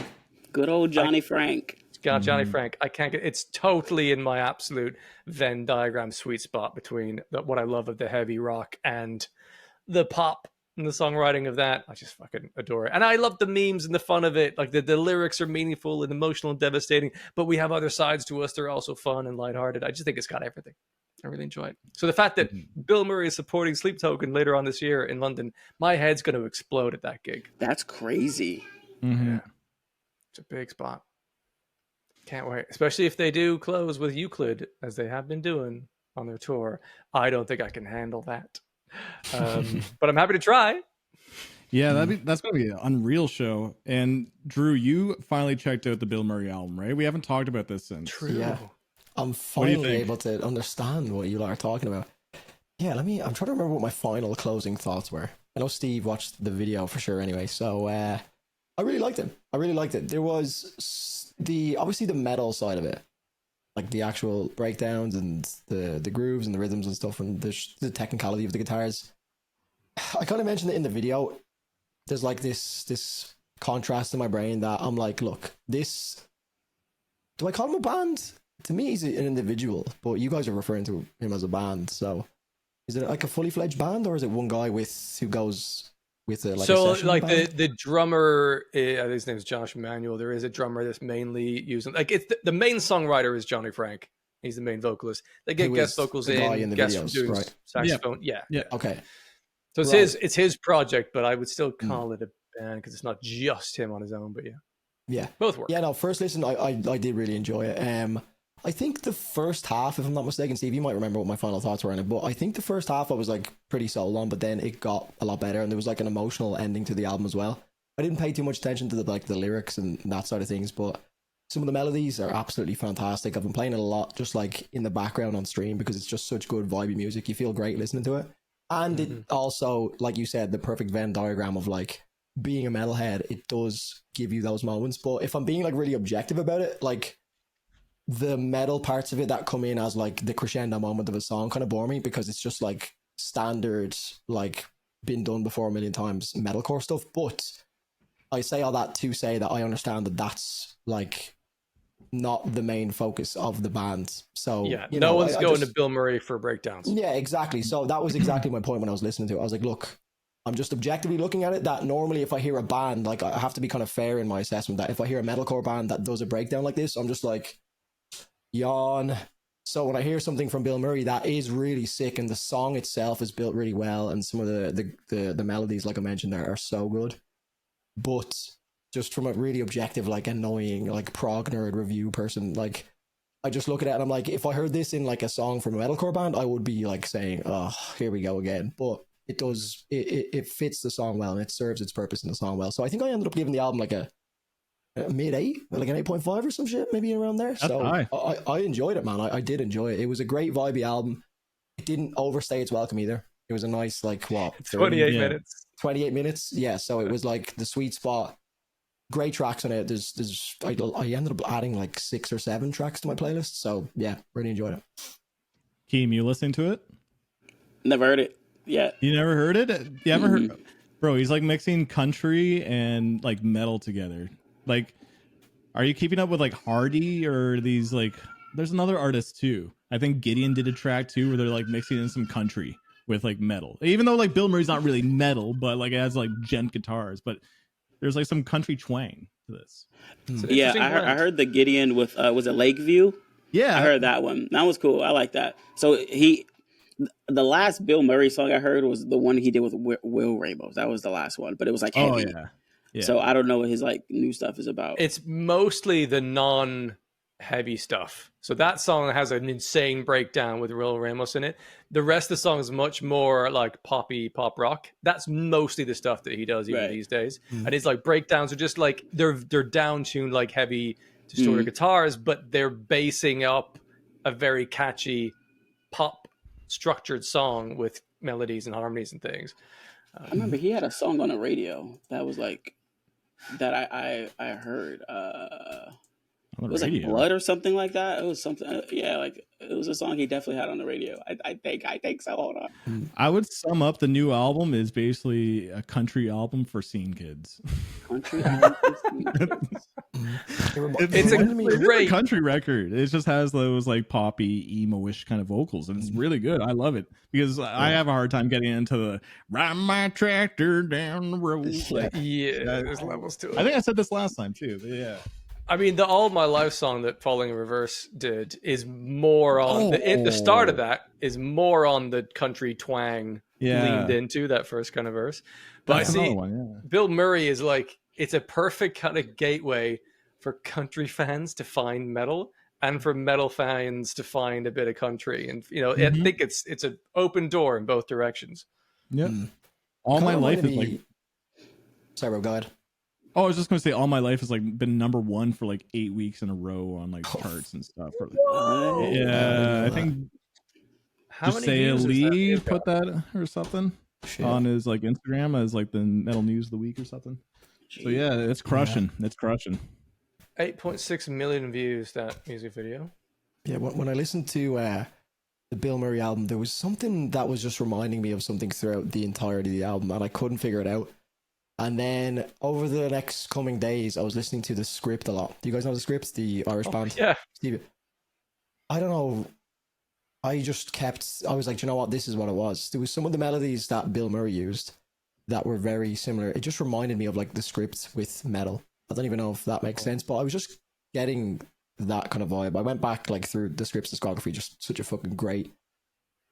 Speaker 3: good old Johnny Frank.
Speaker 1: Johnny Frank. I can't get. It's totally in my absolute Venn diagram sweet spot between what I love of the heavy rock and the pop and the songwriting of that. I just fucking adore it, and I love the memes and the fun of it. Like the lyrics are meaningful and emotional and devastating, but we have other sides to us. They're also fun and lighthearted. I just think it's got everything. I really enjoy it. So the fact that Bilmuri is supporting Sleep Token later on this year in London, my head's going to explode at that gig.
Speaker 3: That's crazy.
Speaker 1: Yeah, it's a big spot. Can't wait, especially if they do close with Euclid as they have been doing on their tour. I don't think I can handle that, but I'm happy to try.
Speaker 2: Yeah, that's gonna be an unreal show. And Drew, you finally checked out the Bilmuri album, right? We haven't talked about this since.
Speaker 1: True.
Speaker 4: Yeah. I'm finally able to understand what you are talking about. Yeah, I'm trying to remember what my final closing thoughts were. I know Steve watched the video for sure anyway, so I really liked it. There was obviously the metal side of it, like the actual breakdowns and the grooves and the rhythms and stuff, and the technicality of the guitars. I kind of mentioned it in the video. There's like this contrast in my brain that I'm like, look, this. Do I call him a band? To me, he's an individual, but you guys are referring to him as a band. So, is it like a fully fledged band, or is it one guy who goes with a
Speaker 1: the drummer? His name is Josh Manuel. There is a drummer that's mainly using it's the main songwriter is Johnny Frank. He's the main vocalist. They get guest vocals in the guest videos, doing right? Saxophone. Yeah.
Speaker 4: Okay.
Speaker 1: So it's his project, but I would still call it a band because it's not just him on his own. But yeah, both work.
Speaker 4: Yeah, no. First listen, I did really enjoy it. I think the first half, if I'm not mistaken, Steve, you might remember what my final thoughts were on it, but I think the first half I was like pretty sold on, but then it got a lot better, and there was like an emotional ending to the album as well. I didn't pay too much attention to the lyrics and that side of things, but some of the melodies are absolutely fantastic. I've been playing it a lot just like in the background on stream because it's just such good vibey music. You feel great listening to it. And it also, like you said, the perfect Venn diagram of like being a metalhead, it does give you those moments. But if I'm being like really objective about it, like the metal parts of it that come in as like the crescendo moment of a song kind of bore me because it's just like standard, like been done before a million times metalcore stuff. But I say all that to say that I understand that that's like not the main focus of the band. So
Speaker 1: yeah, no one's going to Bilmuri for breakdowns.
Speaker 4: Yeah, exactly. So that was exactly my point when I was listening to it. I was like, look, I'm just objectively looking at it that normally if I hear a band, like I have to be kind of fair in my assessment that if I hear a metalcore band that does a breakdown like this, I'm just like, yawn. So when I hear something from Bilmuri that is really sick and the song itself is built really well and some of the melodies, like I mentioned, are so good, but just from a really objective, like annoying, like prog nerd review person, like I just look at it and I'm like, if I heard this in like a song from a metalcore band, I would be like saying, oh, here we go again. But it fits the song well and it serves its purpose in the song well. So I think I ended up giving the album like a mid 8, like an 8.5 or some shit, maybe around there.
Speaker 2: That's high.
Speaker 4: I enjoyed it, man. I did enjoy it. It was a great vibey album. It didn't overstay its welcome either. It was a nice, like, what,
Speaker 1: 28 minutes.
Speaker 4: 28 minutes, yeah. So it was like the sweet spot. Great tracks on it. I ended up adding like 6 or 7 tracks to my playlist. So yeah, really enjoyed it.
Speaker 2: Keem, you listening to it?
Speaker 3: Never heard it yet.
Speaker 2: You never heard it? You ever heard? Bro, he's like mixing country and like metal together. Like, are you keeping up with like Hardy or these like? There's another artist too. I think Gideon did a track too where they're like mixing in some country with like metal. Even though like Bilmuri's not really metal, but like it has like gent guitars. But there's like some country twang to this.
Speaker 3: Yeah, I heard the Gideon with was it Lakeview?
Speaker 2: Yeah,
Speaker 3: I heard that one. That was cool. I like that. So The last Bill Murray song I heard was the one he did with Will Ramos. That was the last one, but it was like heavy.
Speaker 2: Oh yeah.
Speaker 3: So I don't know what his like new stuff is about.
Speaker 1: It's mostly the non-heavy stuff. So that song has an insane breakdown with Will Ramos in it. The rest of the song is much more like poppy pop rock. That's mostly the stuff that he does even these days. And his like breakdowns are just like they're down tuned like heavy distorted guitars, but they're basing up a very catchy pop structured song with melodies and harmonies and things.
Speaker 3: I remember he had a song on the radio that was like that I heard. It was like Blood or something like that. It was something, like it was a song he definitely had on the radio. I think so. Hold on.
Speaker 2: I would sum up the new album is basically a country album for scene kids.
Speaker 3: Country album for scene kids.
Speaker 1: It's a great
Speaker 2: country record. It just has those like poppy, emo-ish kind of vocals, and it's really good. I love it because I have a hard time getting into the ride my tractor down the road.
Speaker 1: There's levels to it.
Speaker 2: I think I said this last time too. But yeah.
Speaker 1: I mean, the All My Life song that Falling in Reverse did is more on the start of that is more on the country twang leaned into that first kind of verse. But I see Bill Murray is like, it's a perfect kind of gateway for country fans to find metal and for metal fans to find a bit of country. And, you know, I think it's an open door in both directions.
Speaker 2: Yeah. All My Life is like...
Speaker 4: Sorry, bro, go ahead.
Speaker 2: Oh, I was just going to say, All My Life has like been number 1 for like 8 weeks in a row on like charts and stuff. Yeah, I think
Speaker 1: how many
Speaker 2: say
Speaker 1: views
Speaker 2: Lee put that or something on his like Instagram as like the Metal News of the Week or something. So yeah, it's crushing. It's crushing.
Speaker 1: 8.6 million views, that music video.
Speaker 4: Yeah, when I listened to the Bill Murray album, there was something that was just reminding me of something throughout the entirety of the album, and I couldn't figure it out. And then over the next coming days, I was listening to The Script a lot. Do you guys know The Script, the Irish band?
Speaker 1: Yeah.
Speaker 4: Steve, I don't know. I was like, you know what? This is what it was. There was some of the melodies that Bill Murray used that were very similar. It just reminded me of like The Script with metal. I don't even know if that makes sense, but I was just getting that kind of vibe. I went back like through The Script's discography, just such a fucking great,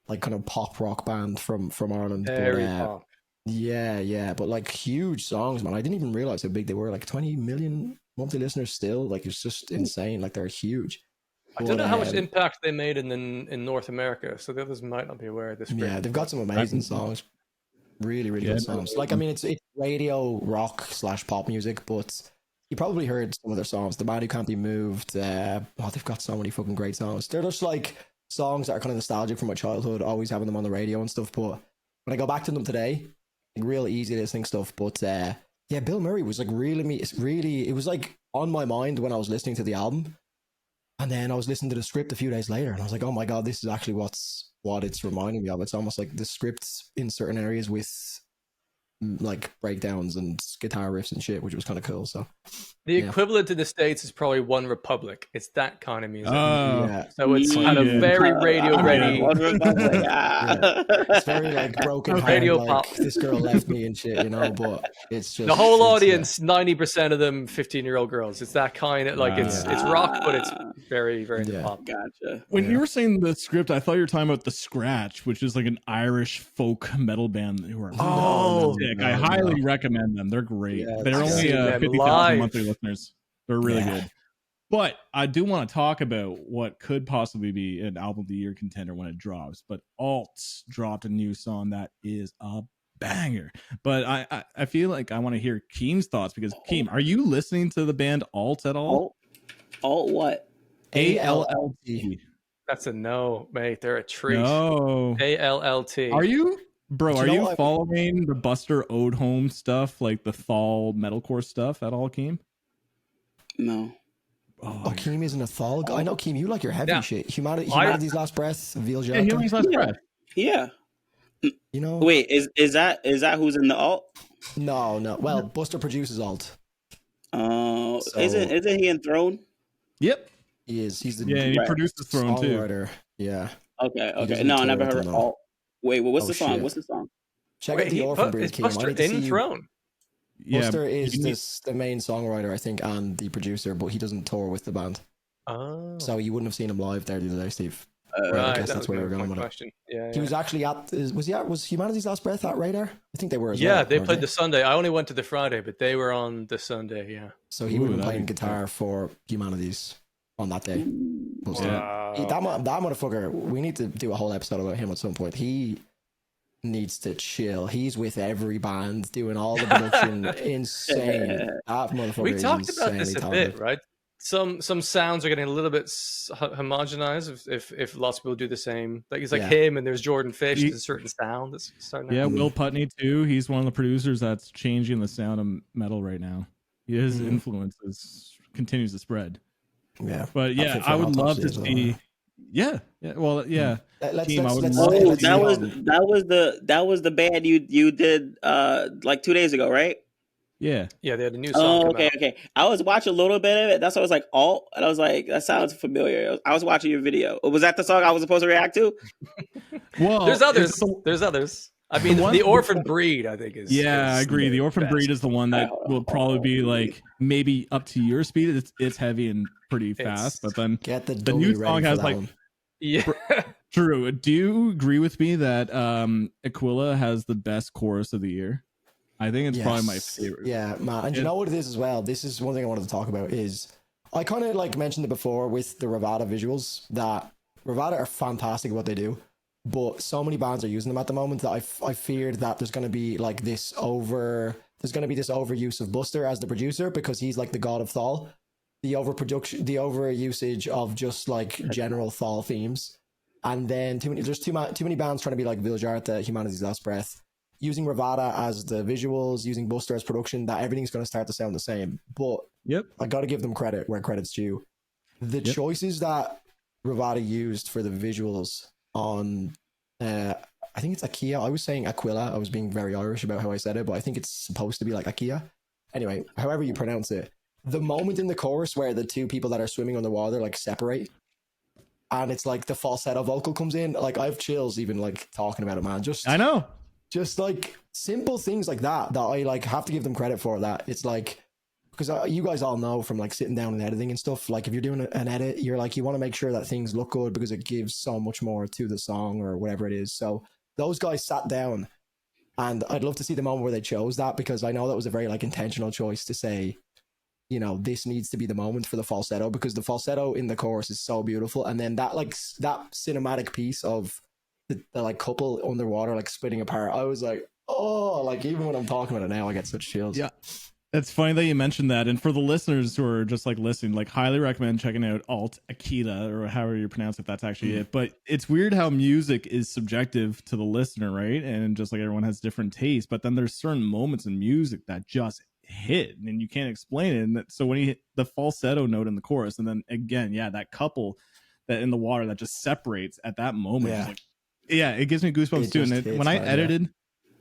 Speaker 4: like kind of pop rock band from Ireland.
Speaker 1: Very pop.
Speaker 4: Yeah, but like huge songs, man. I didn't even realize how big they were. Like 20 million monthly listeners still. Like it's just insane. Like they're huge.
Speaker 1: I don't know how much impact they made in North America, so the others might not be aware of this.
Speaker 4: Yeah, they've got some amazing songs. Really, really good songs. Like I mean, it's radio rock / pop music, but you probably heard some of their songs. The Man Who Can't Be Moved. They've got so many fucking great songs. They're just like songs that are kind of nostalgic from my childhood, always having them on the radio and stuff. But when I go back to them today, real easy listening stuff. But yeah, Bill Murray was like it was like on my mind when I was listening to the album, and then I was listening to The Script a few days later, and I was like, oh my god, this is actually what it's reminding me of. It's almost like The Script in certain areas with like breakdowns and guitar riffs and shit, which was kind of cool. So
Speaker 1: the equivalent in the States is probably One Republic. It's that kind of music. So it's
Speaker 2: kind
Speaker 1: of very radio ready.
Speaker 4: It's very like broken
Speaker 1: radio
Speaker 4: like,
Speaker 1: pop.
Speaker 4: This girl left me and shit, you know. But it's just
Speaker 1: the whole audience. 90% of them 15-year-old girls. It's that kind of like it's rock, but it's very very pop.
Speaker 3: Gotcha.
Speaker 2: When you were saying The Script, I thought you were talking about The Scratch, which is like an Irish folk metal band who are I highly recommend them. They're great. They're only 50,000 monthly listeners. They're really good. But I do want to talk about what could possibly be an album of the year contender when it drops. But Allt dropped a new song that is a banger. But I feel like I want to hear Keem's thoughts because Keem, are you listening to the band Allt at all?
Speaker 3: Allt what?
Speaker 2: Allt.
Speaker 1: That's a no, mate. They're a treat.
Speaker 2: No.
Speaker 1: Allt.
Speaker 2: Are you? Bro, are you following the Buster Odholm stuff, like the Thal metalcore stuff at all, Keem?
Speaker 3: No.
Speaker 4: Oh, Keem isn't a Thal guy. I know, Keem, you like your heavy shit. Humanity's Last Breath, Veal
Speaker 2: Yeah, Humanity's Last Breath.
Speaker 3: Yeah.
Speaker 4: You know.
Speaker 3: Wait, is that who's in the Allt?
Speaker 4: No. Well, Buster produces Allt.
Speaker 3: Oh, isn't he in Throne?
Speaker 4: Yep. He is. He's the
Speaker 2: he produced the Throne too.
Speaker 4: Yeah.
Speaker 3: Okay. No, I never heard of Allt. Wait, what's the song?
Speaker 4: Shit.
Speaker 3: What's the song?
Speaker 4: Check out the Orphan Breed, Keem.
Speaker 1: Buster in Throne?
Speaker 4: Buster is the main songwriter, I think, and the producer, but he doesn't tour with the band.
Speaker 1: Oh.
Speaker 4: So you wouldn't have seen him live there the other day, Steve. I
Speaker 1: Right,
Speaker 4: guess
Speaker 1: that
Speaker 4: that's
Speaker 1: was
Speaker 4: where
Speaker 1: my
Speaker 4: we're going
Speaker 1: my
Speaker 4: with it.
Speaker 1: question. Yeah,
Speaker 4: He was actually at. Was Humanity's Last Breath at Radar? I think they were as
Speaker 1: yeah.
Speaker 4: well.
Speaker 1: They
Speaker 4: weren't
Speaker 1: played the Sunday. I only went to the Friday, but they were on the Sunday. Yeah.
Speaker 4: So he would have been
Speaker 2: that'd
Speaker 4: playing
Speaker 2: be
Speaker 4: guitar for Humanities on that day. But,
Speaker 1: Wow.
Speaker 4: that motherfucker. We need to do a whole episode about him at some point. He needs to chill. He's with every band doing all the production. Insane. That motherfucker
Speaker 1: We
Speaker 4: is
Speaker 1: talked about
Speaker 4: insanely
Speaker 1: this a
Speaker 4: talented.
Speaker 1: bit, right? Some sounds are getting a little bit homogenized if lots of people do the same. Like it's like
Speaker 4: Yeah.
Speaker 1: him and there's Jordan Fish.
Speaker 2: He-
Speaker 1: There's a certain sound that's starting.
Speaker 2: Yeah,
Speaker 1: to
Speaker 2: Will Putney too. He's one of the producers that's changing the sound of metal right now. His influence continues to spread.
Speaker 4: Yeah.
Speaker 2: But yeah,
Speaker 4: think For
Speaker 2: I
Speaker 4: An
Speaker 2: would love
Speaker 4: Autoposy
Speaker 2: to
Speaker 4: as well,
Speaker 2: see. Yeah, well, yeah.
Speaker 4: Let's
Speaker 2: Keem, I would
Speaker 4: let's
Speaker 2: love
Speaker 3: Oh,
Speaker 2: to see
Speaker 3: that was the band you did like 2 days ago, right?
Speaker 2: Yeah,
Speaker 1: Yeah, they had a new song come out.
Speaker 3: Okay. I was watching a little bit of it. That's why I was like, Alt, and I was like, that sounds familiar. I was watching your video. Was that the song I was supposed to react to?
Speaker 2: well,
Speaker 1: There's others.
Speaker 2: it's the-
Speaker 1: There's others. I mean,
Speaker 2: one-
Speaker 1: the Orphan Breed, I think is.
Speaker 2: Yeah, I
Speaker 1: is
Speaker 2: agree. The Orphan
Speaker 1: best.
Speaker 2: Breed is the one that
Speaker 3: Oh,
Speaker 2: will probably be like maybe up to your speed. It's heavy and pretty fast, but then
Speaker 4: get the
Speaker 2: the new
Speaker 4: dummy
Speaker 2: song
Speaker 4: ready for
Speaker 2: has
Speaker 4: that
Speaker 2: like
Speaker 4: one.
Speaker 1: Yeah.
Speaker 2: Drew. Do you agree with me that Aquila has the best chorus of the year? I think it's probably my
Speaker 4: Yes.
Speaker 2: favorite.
Speaker 4: Yeah, man. And you know what it is as well? This is one thing I wanted to talk about is I kind of like mentioned it before with the Ravada visuals that Ravada are fantastic at what they do, but so many bands are using them at the moment that I feared that there's going to be like this overuse of Buster as the producer because he's like the god of Thal. The overusage of just like general Thal themes. And then there's too many bands trying to be like Viljarta, Humanity's Last Breath, using Ravada as the visuals, using Buster as production, that everything's going to start to sound the same. But
Speaker 2: Yep.
Speaker 4: I got to give them credit where credit's due. The choices that Ravada used for the visuals on, I think it's Akia. I was saying Aquila. I was being very Irish about how I said it, but I think it's supposed to be like Akia. Anyway, however you pronounce it. The moment in the chorus where the two people that are swimming underwater like separate, and it's like the falsetto vocal comes in, like I have chills even like talking about it, man.
Speaker 2: I know.
Speaker 4: Just like simple things like that I like have to give them credit for. That it's like, because you guys all know from like sitting down and editing and stuff, like if you're doing an edit, you're like, you want to make sure that things look good because it gives so much more to the song or whatever it is. So those guys sat down, and I'd love to see the moment where they chose that, because I know that was a very like intentional choice to say, you know, this needs to be the moment for the falsetto, because the falsetto in the chorus is so beautiful. And then that like that cinematic piece of the like couple underwater like splitting apart, I was like, oh, like even when I'm talking about it now, I get such chills.
Speaker 2: Yeah. It's funny that you mentioned that. And for the listeners who are just like listening, like highly recommend checking out Allt, Akita, or however you pronounce it. That's actually it. But it's weird how music is subjective to the listener, right? And just like everyone has different tastes. But then there's certain moments in music that just hit and you can't explain it. And so when he hit the falsetto note in the chorus, and then again, that couple that in the water that just separates at that moment.
Speaker 4: Yeah.
Speaker 2: Like, it gives me goosebumps too. And when I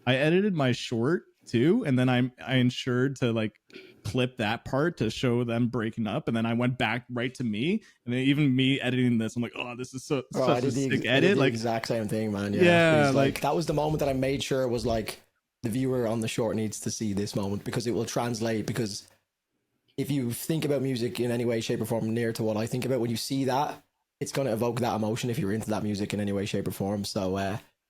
Speaker 2: edited my short too, and then I ensured to like clip that part to show them breaking up, and then I went back right to me, and then even me editing this, I'm like, oh, this is such a sick edit. Like
Speaker 4: exact same thing, man.
Speaker 2: Yeah,
Speaker 4: like that was the moment that I made sure was like the viewer on the short needs to see this moment, because it will translate. Because if you think about music in any way, shape, or form near to what I think about, when you see that, it's going to evoke that emotion if you're into that music in any way, shape, or form. So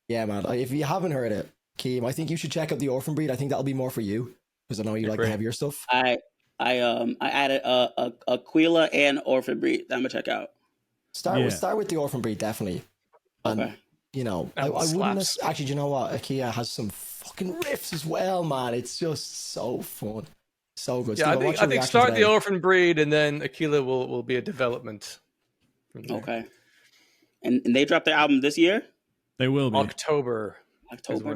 Speaker 4: yeah, man, if you haven't heard it, Keem, I think you should check out the Orphan Breed. I think that'll be more for you, because I know you like the heavier stuff.
Speaker 3: I added Aquila and Orphan Breed that I'm gonna check out.
Speaker 4: Start with the Orphan Breed, definitely. And,
Speaker 3: Okay.
Speaker 4: you know, I wouldn't actually. Do you know what? Akia has some fucking riffs as well, man. It's just so fun, so good.
Speaker 1: Yeah,
Speaker 4: Steve,
Speaker 1: I think start the Orphan Breed, and then Aquila will be a development.
Speaker 3: Okay. And they dropped their album this year?
Speaker 2: They will be
Speaker 3: October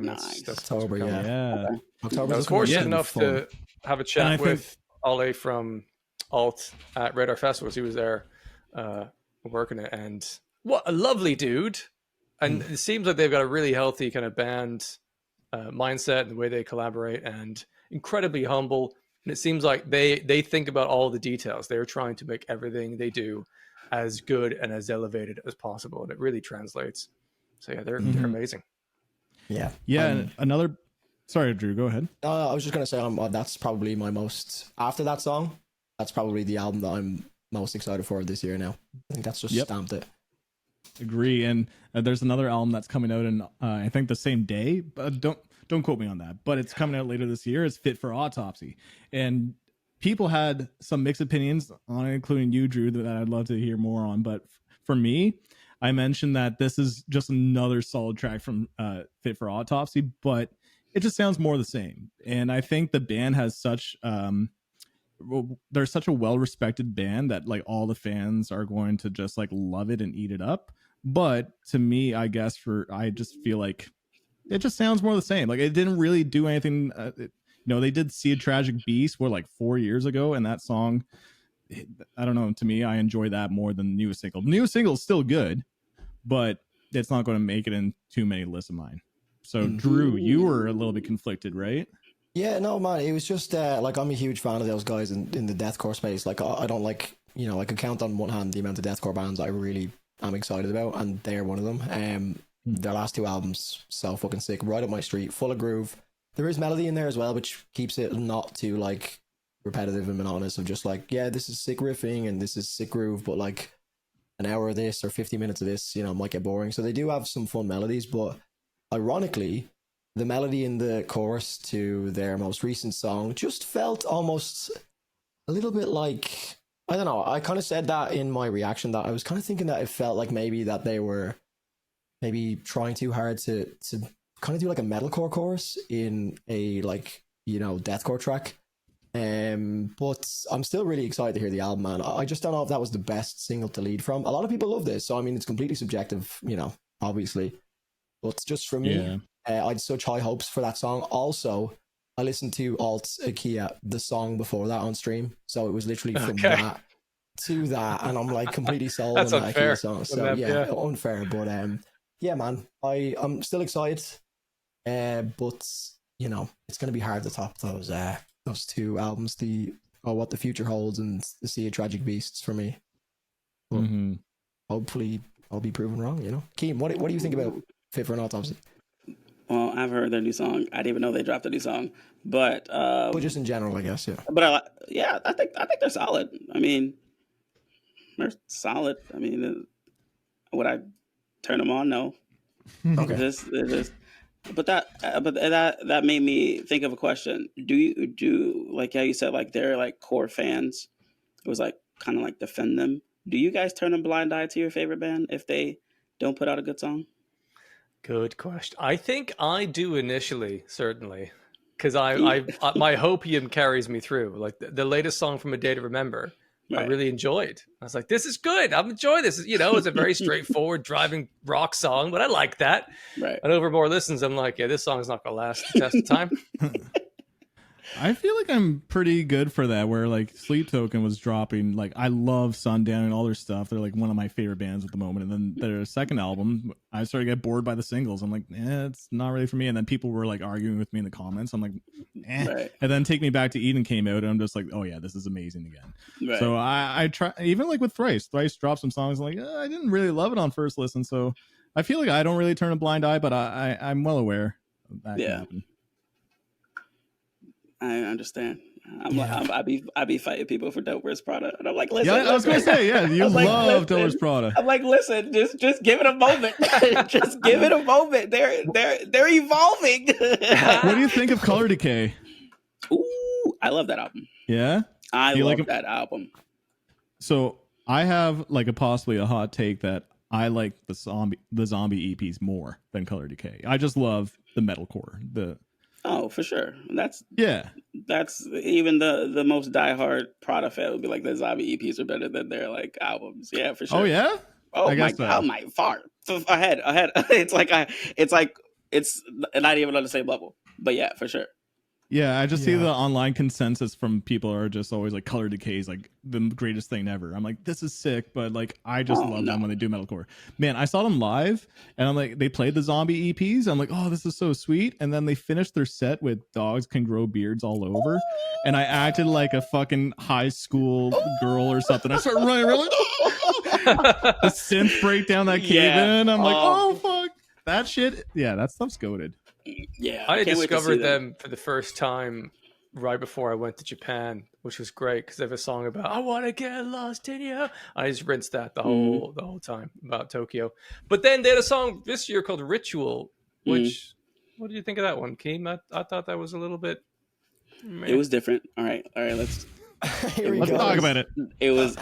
Speaker 4: nice.
Speaker 3: October,
Speaker 2: yeah.
Speaker 3: Okay.
Speaker 4: October.
Speaker 1: I was fortunate enough to have a chat with Ollie from Allt at Radar Festivals. He was there working it, and what a lovely dude. And it seems like they've got a really healthy kind of band mindset and the way they collaborate, and incredibly humble. And it seems like they think about all the details. They're trying to make everything they do as good and as elevated as possible, and it really translates. So yeah, they're amazing.
Speaker 4: Yeah.
Speaker 2: And another. Sorry, Drew. Go ahead.
Speaker 4: I was just gonna say that's probably my most, after that song, that's probably the album that I'm most excited for this year. Now I think that's just stamped it.
Speaker 2: Agree. And there's another album that's coming out in I think the same day, but don't quote me on that. But it's coming out later this year. It's Fit for Autopsy, and people had some mixed opinions on it, including you, Drew, that I'd love to hear more on. But for me, I mentioned that this is just another solid track from Fit for Autopsy, but it just sounds more the same. And I think the band has such they're such a well-respected band that like all the fans are going to just like love it and eat it up. But to me, I guess I just feel like it just sounds more the same. Like it didn't really do anything. They did See a Tragic Beast like 4 years ago, and that song, I don't know. To me, I enjoy that more than the newest single. The newest single is still good, but it's not going to make it in too many lists of mine. So, Drew, you were a little bit conflicted, right?
Speaker 4: Yeah, no, man. It was just like I'm a huge fan of those guys in the deathcore space. Like I don't like I could count on one hand the amount of deathcore bands I really am excited about, and they're one of them. Their last two albums, so fucking sick. Right up my street, full of groove. There is melody in there as well, which keeps it not too like repetitive and monotonous. Of just like, yeah, this is sick riffing and this is sick groove, but like an hour of this or 50 minutes of this, might get boring. So they do have some fun melodies, but ironically, the melody in the chorus to their most recent song just felt almost a little bit like, I don't know, I kind of said that in my reaction, that I was kind of thinking that it felt like maybe that they were maybe trying too hard to kind of do like a metalcore chorus in a like, deathcore track. But I'm still really excited to hear the album, man. I just don't know if that was the best single to lead from. A lot of people love this, so I mean, it's completely subjective, obviously. But just for me, I had such high hopes for that song. Also, I listened to Allt Ikea, the song before that on stream, so it was literally from that to that, and I'm like completely sold on that Ikea song. So unfair, but yeah, man, I'm still excited, but it's gonna be hard to top those two albums, what the future holds and the See a Tragic Beasts for me. But hopefully, I'll be proven wrong. Keem, what do you think about Fit for an Autopsy?
Speaker 3: Well, I've heard their new song. I didn't even know they dropped a new song, but
Speaker 4: just in general, I guess, yeah.
Speaker 3: But I think they're solid. I mean, they're solid. I mean, would I turn them on? No.
Speaker 4: Okay.
Speaker 3: But that made me think of a question. Do you like how you said like they're like core fans? It was like kind of like defend them. Do you guys turn a blind eye to your favorite band if they don't put out a good song?
Speaker 1: Good question. I think I do initially, certainly, because I my hopium carries me through. Like the latest song from A Day to Remember, I really enjoyed. I was like, this is good. I'm enjoying this. It's a very straightforward driving rock song, but I like that.
Speaker 3: Right.
Speaker 1: And over more listens, I'm like, yeah, this song is not going to last the test of time.
Speaker 2: I feel like I'm pretty good for that, where like Sleep Token was dropping. Like I love Sundown and all their stuff. They're like one of my favorite bands at the moment. And then their second album, I started to get bored by the singles. I'm like, it's not really for me. And then people were like arguing with me in the comments. I'm like,
Speaker 3: Right.
Speaker 2: And then Take Me Back to Eden came out, and I'm just like, oh yeah, this is amazing again.
Speaker 3: Right.
Speaker 2: So I try, even like with Thrice dropped some songs. I'm like, I didn't really love it on first listen. So I feel like I don't really turn a blind eye, but I'm well aware of that.
Speaker 3: Yeah. I understand. I be fighting people for Dope Wears Prada, and I'm like, listen.
Speaker 2: Yeah, I was gonna say, you love Dope Wears Prada.
Speaker 3: I'm like, listen, just give it a moment. Just give it a moment. They're evolving.
Speaker 2: What do you think of Color Decay?
Speaker 3: Ooh, I love that album.
Speaker 2: Yeah,
Speaker 3: I love that album.
Speaker 2: So I have like possibly a hot take that I like the zombie EPs more than Color Decay. I just love the metalcore.
Speaker 3: Oh, for sure. That's even the most diehard Prada fan would be like the zombie EPs are better than their like albums. Yeah, for sure.
Speaker 2: Oh yeah.
Speaker 3: Oh my far ahead. It's not even on the same level. But yeah, for sure.
Speaker 2: Yeah, I just see the online consensus from people are just always like Color Decay is like the greatest thing ever. I'm like, this is sick, but like I just love them when they do metalcore. Man, I saw them live and I'm like, they played the zombie EPs. I'm like, oh, this is so sweet. And then they finished their set with Dogs Can Grow Beards All Over. And I acted like a fucking high school girl or something. I started running around like, the synth breakdown that came in. I'm like, oh fuck. That shit. Yeah, that stuff's goated.
Speaker 3: Yeah,
Speaker 1: I discovered them for the first time right before I went to Japan, which was great because they have a song about "I want to get lost in you." I just rinsed that the whole time about Tokyo. But then they had a song this year called "Ritual," which what do you think of that one, Keem? I thought that was a little bit. Meh.
Speaker 3: It was different. All right. Let's
Speaker 2: talk about it.
Speaker 3: It was.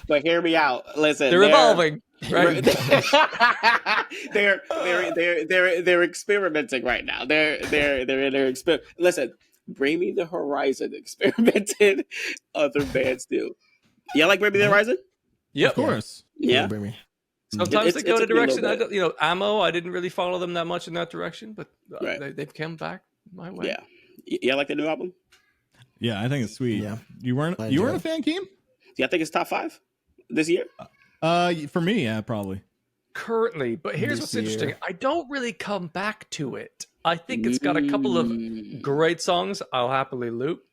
Speaker 3: But hear me out. Listen,
Speaker 1: They're evolving, right?
Speaker 3: they're experimenting right now. They're in their experiment. Listen, Bring Me the Horizon experimented. Other bands do. Y'all like Bring Me the Horizon?
Speaker 1: Yep.
Speaker 2: Of course.
Speaker 3: Yeah.
Speaker 4: Bring me.
Speaker 1: Sometimes they go in a
Speaker 3: took me a
Speaker 1: direction.
Speaker 3: little bit.
Speaker 1: Ammo. I didn't really follow them that much in that direction, but
Speaker 3: Right.
Speaker 1: they've come back my way.
Speaker 3: Yeah. Y'all like the new album?
Speaker 2: Yeah, I think it's sweet.
Speaker 4: Yeah.
Speaker 2: You weren't
Speaker 4: I
Speaker 2: a
Speaker 4: enjoy
Speaker 2: fan, Keem?
Speaker 3: Yeah, I think it's top 5 this year.
Speaker 2: For me, yeah, probably.
Speaker 1: Currently, but here's
Speaker 4: This
Speaker 1: what's interesting.
Speaker 4: year.
Speaker 1: I don't really come back to it. I think it's got a couple of great songs I'll happily loop,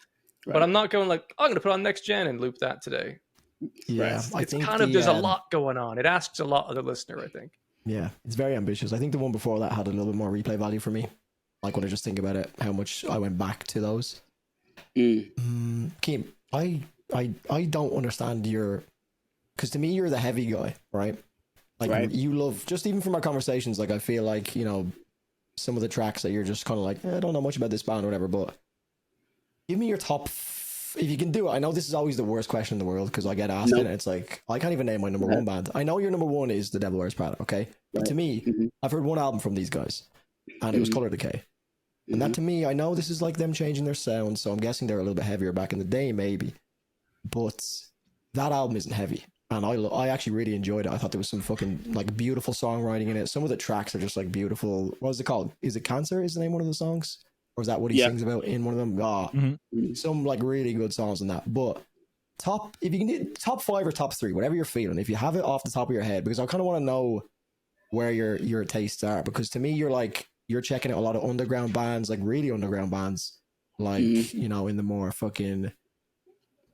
Speaker 1: but I'm not going like, I'm going to put on Next Gen and loop that today.
Speaker 4: Yeah,
Speaker 3: Right.
Speaker 4: I
Speaker 1: It's
Speaker 4: think
Speaker 1: kind of, there's a lot going on. It asks a lot of the listener, I think.
Speaker 4: Yeah, it's very ambitious. I think the one before that had a little bit more replay value for me. Like when I just think about it, how much I went back to those. Keem, I don't understand your, because to me you're the heavy guy, right? Like
Speaker 3: Right.
Speaker 4: you love, just even from our conversations, like I feel like, you know, some of the tracks that you're just kind of like, I don't know much about this band or whatever, but give me your top, if you can do it. I know this is always the worst question in the world because I get asked it and it's like, I can't even name my number one band. I know your number one is The Devil Wears Prada, okay? But to me, I've heard one album from these guys and it was Color Decay. And that to me, I know this is like them changing their sound, so I'm guessing they're a little bit heavier back in the day, maybe. But that album isn't heavy. And I actually really enjoyed it. I thought there was some fucking like beautiful songwriting in it. Some of the tracks are just like beautiful. What is it called? Is it Cancer? Is the name of one of the songs? Or is that what he sings about in one of them? Some like really good songs in that. But if you can do top 5 or top 3, whatever you're feeling, if you have it off the top of your head, because I kind of want to know where your tastes are. Because to me, you're checking out a lot of underground bands, like really underground bands, like you know, in the more fucking.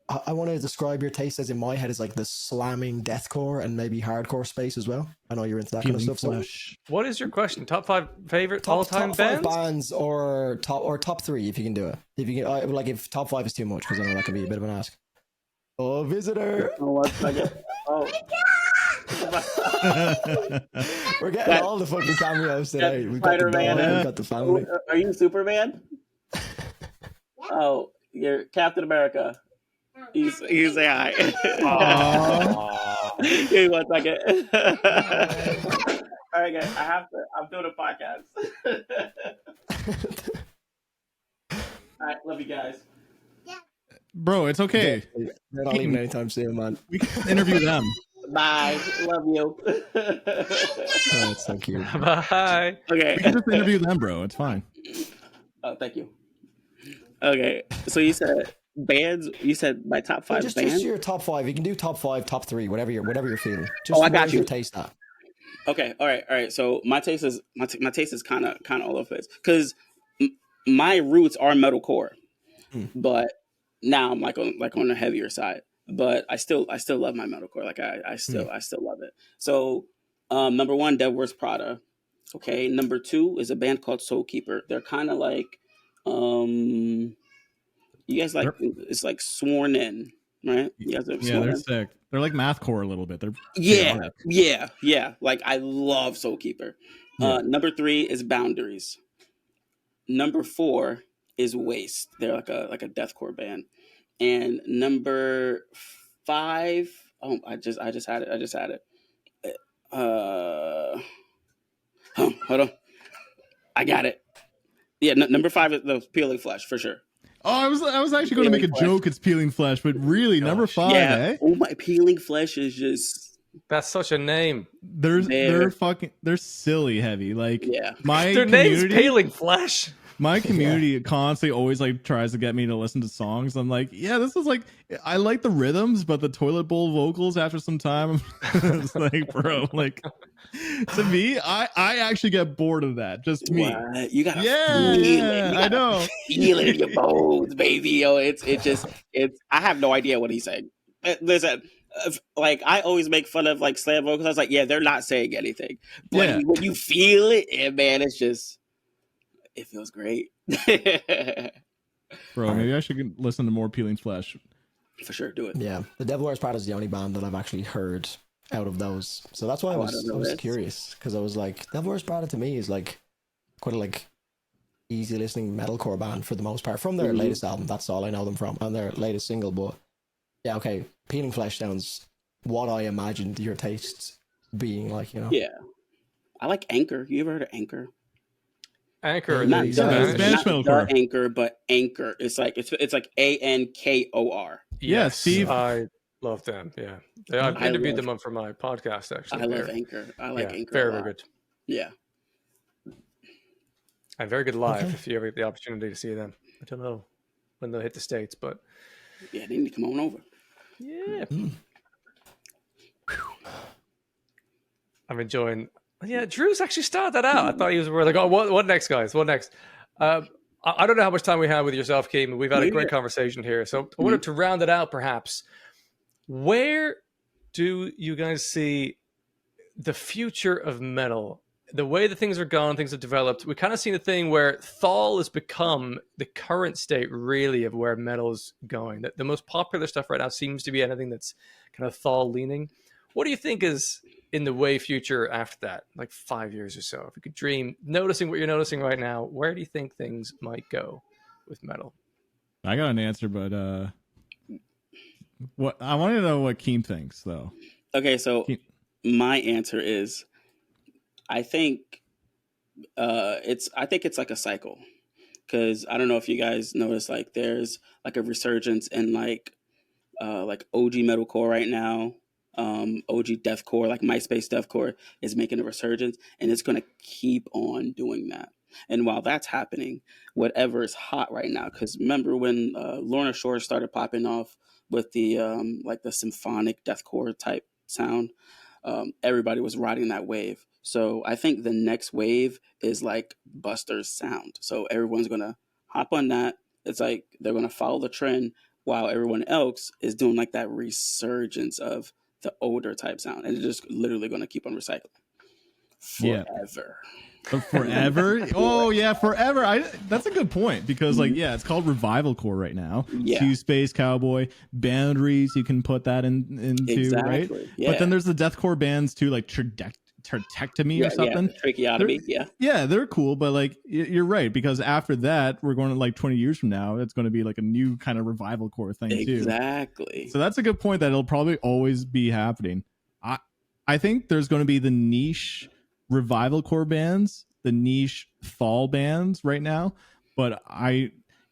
Speaker 4: I want to describe your taste as in my head as like the slamming deathcore and maybe hardcore space as well. I know you're into that kind of stuff. So
Speaker 1: What is your question? Top 5 favorite all-time
Speaker 4: top 5
Speaker 1: bands?
Speaker 4: bands or top 3 if you can do it. If you can, like if top 5 is too much because I know that can be a bit of an ask. Oh, visitor!
Speaker 3: Oh, 1 second. Oh.
Speaker 4: We're getting all the fucking cameos today. We've got the
Speaker 3: Spider-Man.
Speaker 4: dog, we've got the family.
Speaker 3: Are you Superman? Oh, you're Captain America. He's say hi. Give me 1 second. All right, guys. I'm doing a podcast. All right, love you guys.
Speaker 2: Bro, it's okay.
Speaker 4: They're not leaving anytime soon, man.
Speaker 2: We can interview them.
Speaker 3: Bye. Love you.
Speaker 4: Oh, it's so cute.
Speaker 1: Bye.
Speaker 3: Okay.
Speaker 2: We can just interview them, bro. It's fine.
Speaker 3: Oh, thank you. Okay, so you said bands. You said my top 5
Speaker 4: Just
Speaker 3: bands.
Speaker 4: your top 5. You can do top 5, top 3, whatever you're feeling. Just
Speaker 3: I got
Speaker 4: where's
Speaker 3: you.
Speaker 4: Your taste at.
Speaker 3: Okay, all right. So my taste is kind of all over the place because my roots are metalcore, but now I'm like on the heavier side. But I still love my metalcore. Like I still love it. So number 1, Devil Wears Prada. Okay, number 2 is a band called Soulkeeper. They're kind of like you guys like it's like Sworn In, right? You guys
Speaker 2: They're sick. They're like mathcore a little bit. They're
Speaker 3: yeah. Like I love Soulkeeper. Number 3 is Boundaries. Number 4 is Waste. They're like a deathcore band. And number 5, I just had it. Hold on. I got it. Yeah, number 5 is the Peeling Flesh for sure.
Speaker 2: Oh, I was actually going to make a joke. It's Peeling Flesh, but really, number 5, eh?
Speaker 3: Oh my, Peeling Flesh is just.
Speaker 1: That's such a name.
Speaker 2: They're silly heavy. Like
Speaker 1: Their name's Peeling Flesh.
Speaker 2: My community constantly always like tries to get me to listen to songs. I'm like, yeah, this is like, I like the rhythms, but the toilet bowl vocals after some time, it's like, bro, like to me, I actually get bored of that. Just me.
Speaker 3: What? You gotta
Speaker 2: feel it. I know.
Speaker 3: Feel it in your bones, baby. Yo, it's. I have no idea what he's saying. Listen. Like I always make fun of like slam vocals. I was like, yeah, they're not saying anything. But when you feel it, man, it's just. It feels great.
Speaker 2: Bro, maybe I should listen to more Peeling Flesh.
Speaker 3: For sure, do it.
Speaker 4: Yeah, the Devil Wears Prada is the only band that I've actually heard out of those. So that's why I was curious, because I was like, Devil Wears Prada to me is like quite a like easy listening metalcore band for the most part from their latest album. That's all I know them from, and their latest single. But yeah, okay, Peeling Flesh sounds what I imagined your tastes being like, you know.
Speaker 3: Yeah, I like Anchor. You ever heard of Anchor?
Speaker 1: Anchor,
Speaker 3: Not
Speaker 1: the
Speaker 3: Spanish
Speaker 2: Spanish metalcore.
Speaker 3: Anchor, but Anchor. It's like Ankor.
Speaker 1: Yes,
Speaker 2: Steve.
Speaker 1: I love them. Yeah, I've interviewed them up for my podcast. Actually,
Speaker 3: I love Anchor. I like Anchor.
Speaker 1: Very,
Speaker 3: a lot.
Speaker 1: very good.
Speaker 3: Yeah,
Speaker 1: And very good live
Speaker 4: Okay.
Speaker 1: if you ever get the opportunity to see them. I don't know when they'll hit the States, but
Speaker 3: yeah, they need to come on over.
Speaker 1: yeah. I'm enjoying. Yeah, Drew's actually started that out. I thought he was like, oh, what next, guys? What next? I don't know how much time we have with yourself, Keem. We've had a great conversation here. So I wanted to round it out, perhaps. Where do you guys see the future of metal? The way that things are going, things have developed. We kind of seen a thing where Thal has become the current state, really, of where metal is going. That the most popular stuff right now seems to be anything that's kind of Thal leaning. What do you think is in the way future after that, like 5 years or so? If you could dream, noticing what you're noticing right now, where do you think things might go with metal?
Speaker 2: I got an answer, but what I want to know what Keem thinks though.
Speaker 3: Okay, so my answer is, I think it's like a cycle, because I don't know if you guys notice, like there's like a resurgence in like OG metalcore right now. OG deathcore, like MySpace deathcore, is making a resurgence, and it's going to keep on doing that. And while that's happening, whatever is hot right now, because remember when Lorna Shore started popping off with the like the symphonic deathcore type sound, everybody was riding that wave. So I think the next wave is like Buster's sound. So everyone's going to hop on that. It's like they're going to follow the trend, while everyone else is doing like that resurgence of the older type sound, and it's just literally going to keep on recycling forever.
Speaker 2: Forever? Oh yeah, forever. That's a good point, because like it's called revival core right now.
Speaker 3: Yeah.
Speaker 2: Q Space Cowboy, Boundaries, you can put that into
Speaker 3: Exactly.
Speaker 2: right.
Speaker 3: Yeah.
Speaker 2: But then there's the deathcore bands too, like Tracheotomy or something.
Speaker 3: Tracheotomy.
Speaker 2: Yeah, they're cool, but like you're right, because after that we're going to like 20 years from now, it's going to be like a new kind of revival core thing too.
Speaker 3: Exactly.
Speaker 2: So that's a good point, that it'll probably always be happening. I think there's going to be the niche revival core bands, the niche fall bands right now, but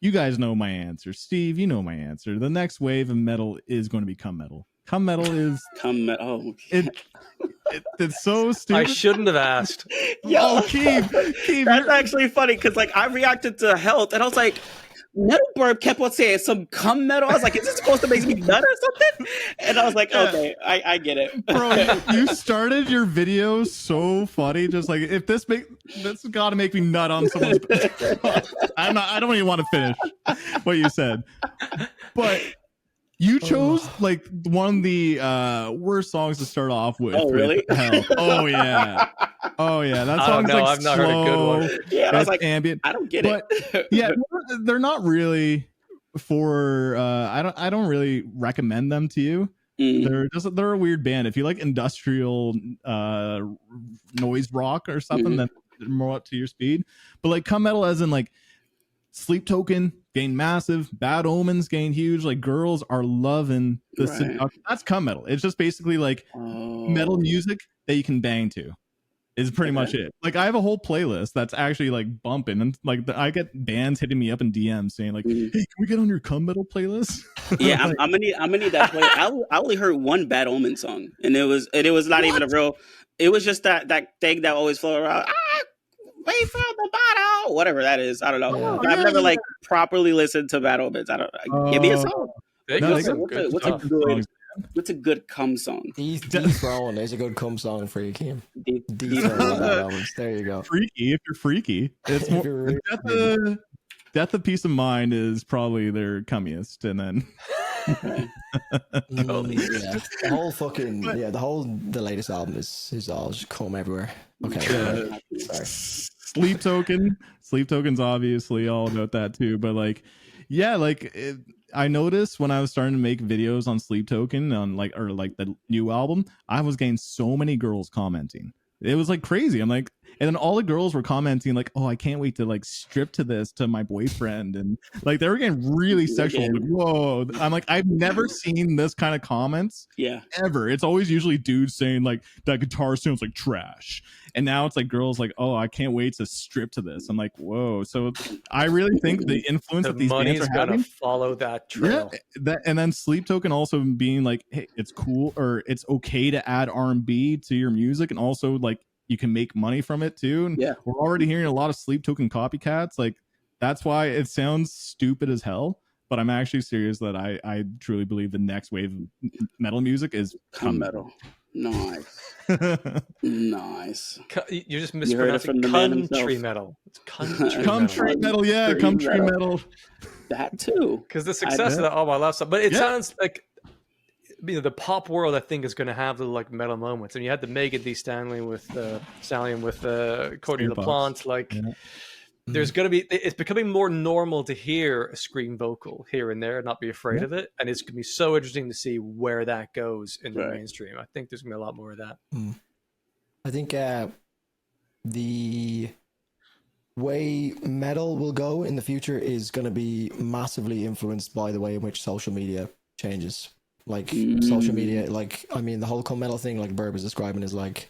Speaker 2: you guys know my answer. Steve, you know my answer. The next wave of metal is going to be Come Metal. Come Metal is it's so stupid.
Speaker 1: I shouldn't have asked.
Speaker 3: Yo,
Speaker 2: Keem,
Speaker 3: that's actually funny, because like I reacted to Health, and I was like, Metal Burp kept on saying some cum metal. I was like, is this supposed to make me nut or something? And I was like, okay, I get it.
Speaker 2: Bro, you started your video so funny, just like, if this got to make me nut on someone's. I don't even want to finish what you said, but you chose like one of the worst songs to start off with.
Speaker 3: Oh, really?
Speaker 2: Hell. Oh yeah. That song's like
Speaker 1: I've not heard a good one.
Speaker 3: Yeah, I was like,
Speaker 2: ambient.
Speaker 3: I don't get
Speaker 2: it. Yeah, they're not really for. I don't really recommend them to you. They're a weird band. If you like industrial noise rock or something, then they're more up to your speed. But like Come Metal, as in like Sleep Token gained massive, Bad Omens gained huge. Like girls are loving the seduction. That's Come Metal. It's just basically like metal music that you can bang to. Is pretty much it. Like I have a whole playlist that's actually like bumping, and like I get bands hitting me up in DMs saying like, "Hey, can we get on your Come Metal playlist?"
Speaker 3: Yeah, I'm gonna need that play. I only heard one Bad Omen song, and it was not even a real. It was just that thing that always float around. Wait for the bottle, whatever that is. I don't know. I've never like properly listened to Bad Omens. I don't. Give me a song. What's a good cum song?
Speaker 4: Dethrone is a good cum song for you, Keem. Dethrone. There you go.
Speaker 2: Freaky, if you're freaky. It's more Death of Peace of Mind is probably their cummiest, and then
Speaker 4: the latest album is all just cum everywhere. Okay. Sorry.
Speaker 2: Sleep Token. Sleep Token's obviously all about that too. But like, yeah, like I noticed when I was starting to make videos on Sleep Token on like the new album, I was getting so many girls commenting. It was like crazy. I'm like, and then all the girls were commenting like, "Oh, I can't wait to like strip to this to my boyfriend," and like they were getting really sexual. I'm like, whoa! I'm like, I've never seen this kind of comments.
Speaker 3: Yeah.
Speaker 2: Ever. It's always usually dudes saying like that guitar sounds like trash, and now it's like girls like, "Oh, I can't wait to strip to this." I'm like, whoa! So I really think the influence that these bands are
Speaker 1: gonna
Speaker 2: having,
Speaker 1: follow that trail.
Speaker 2: yeah, that, and then Sleep Token also being like, hey, it's cool or it's okay to add R&B to your music, and also like you can make money from it too. And
Speaker 3: Yeah.
Speaker 2: we're already hearing a lot of Sleep Token copycats. Like that's why it sounds stupid as hell. But I'm actually serious that I truly believe the next wave of metal music is
Speaker 3: Come metal. Nice. Nice.
Speaker 1: You're just
Speaker 3: You heard it
Speaker 1: mispronouncing
Speaker 3: from the man
Speaker 1: country
Speaker 3: himself.
Speaker 1: metal. It's country
Speaker 2: country metal, yeah,
Speaker 3: Country
Speaker 2: country
Speaker 3: metal.
Speaker 2: metal.
Speaker 3: That too.
Speaker 1: Because the success of that, oh, I love stuff. But it
Speaker 2: Yeah.
Speaker 1: sounds like the pop world, I think, is going to have the like metal moments. And you had the Megan Thee Stallion with Cody
Speaker 2: Steambox.
Speaker 1: LaPlante. Like,
Speaker 2: Yeah.
Speaker 1: there's going to be, it's becoming more normal to hear a scream vocal here and there and not be afraid
Speaker 2: Yeah.
Speaker 1: of it. And it's going to be so interesting to see where that goes in the
Speaker 3: Right.
Speaker 1: mainstream. I think there's going to be a lot more of that.
Speaker 4: I think the way metal will go in the future is going to be massively influenced by the way in which social media changes. Like social media, like, I mean, the whole come metal thing, like Burb is describing, is like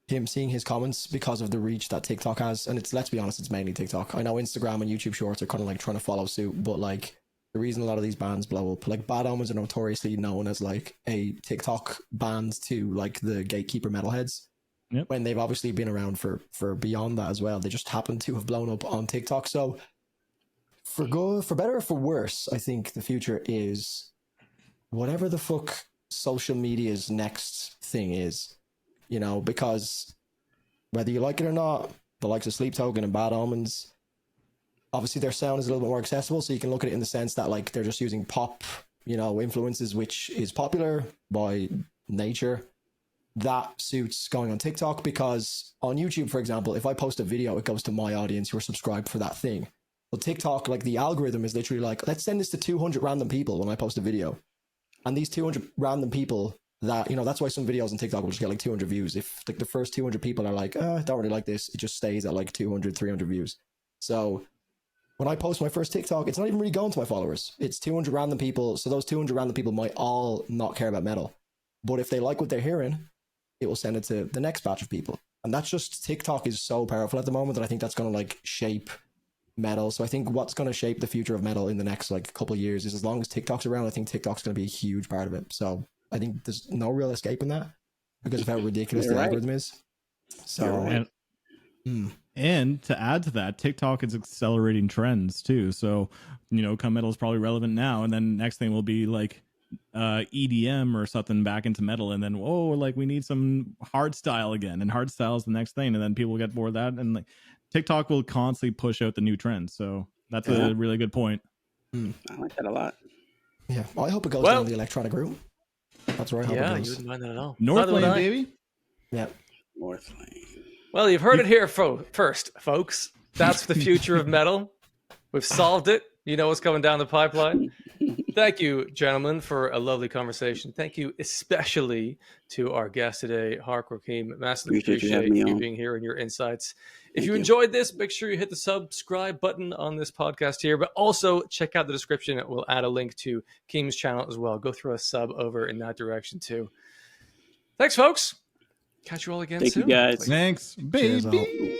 Speaker 4: him seeing his comments because of the reach that TikTok has. And it's, let's be honest, it's mainly TikTok. I know Instagram and YouTube Shorts are kind of like trying to follow suit, but like the reason a lot of these bands blow up, like Bad Omens are notoriously known as like a TikTok band to like the gatekeeper metalheads.
Speaker 2: Yep.
Speaker 4: When they've obviously been around for beyond that as well. They just happen to have blown up on TikTok. So for better or for worse, I think the future is whatever the fuck social media's next thing is, you know, because whether you like it or not, the likes of Sleep Token and Bad Omens, obviously their sound is a little bit more accessible, so you can look at it in the sense that like they're just using pop, you know, influences, which is popular by nature. That suits going on TikTok, because on YouTube, for example, if I post a video, it goes to my audience who are subscribed for that thing. But TikTok, like the algorithm is literally like, let's send this to 200 random people when I post a video. And these 200 random people that, you know, that's why some videos on TikTok will just get like 200 views. If like the first 200 people are like, I don't really like this, it just stays at like 200, 300 views. So when I post my first TikTok, it's not even really going to my followers. It's 200 random people. So those 200 random people might all not care about metal. But if they like what they're hearing, it will send it to the next batch of people. And that's just, TikTok is so powerful at the moment that I think that's going to like shape metal. So I think what's going to shape the future of metal in the next like couple of years is, as long as TikTok's around, I think TikTok's going to be a huge part of it. So I think there's no real escaping that because of how ridiculous the algorithm is. So
Speaker 2: and to add to that, TikTok is accelerating trends too. So, you know, come metal is probably relevant now, and then next thing will be like EDM or something back into metal, and then like we need some hard style again, and hard style is the next thing, and then people will get bored of that, and like TikTok will constantly push out the new trends. So that's a really good point.
Speaker 3: I like that a lot.
Speaker 4: Yeah, I hope it goes down the electronic route. That's where I hope it goes.
Speaker 1: You wouldn't mind that at all.
Speaker 2: Northland, baby.
Speaker 4: Yeah.
Speaker 3: Northland.
Speaker 1: Well, you've heard it here first, folks. That's the future of metal. We've solved it. You know what's coming down the pipeline. Thank you, gentlemen, for a lovely conversation. Thank you especially to our guest today, Hardcore Keem. Massively appreciate you being here and your insights. If you enjoyed this, make sure you hit the subscribe button on this podcast here, but also check out the description. It will add a link to Keem's channel as well. Go throw a sub over in that direction too. Thanks, folks. Catch you all again soon.
Speaker 3: Thank you, guys.
Speaker 2: Thanks, baby.
Speaker 4: Cheers, all.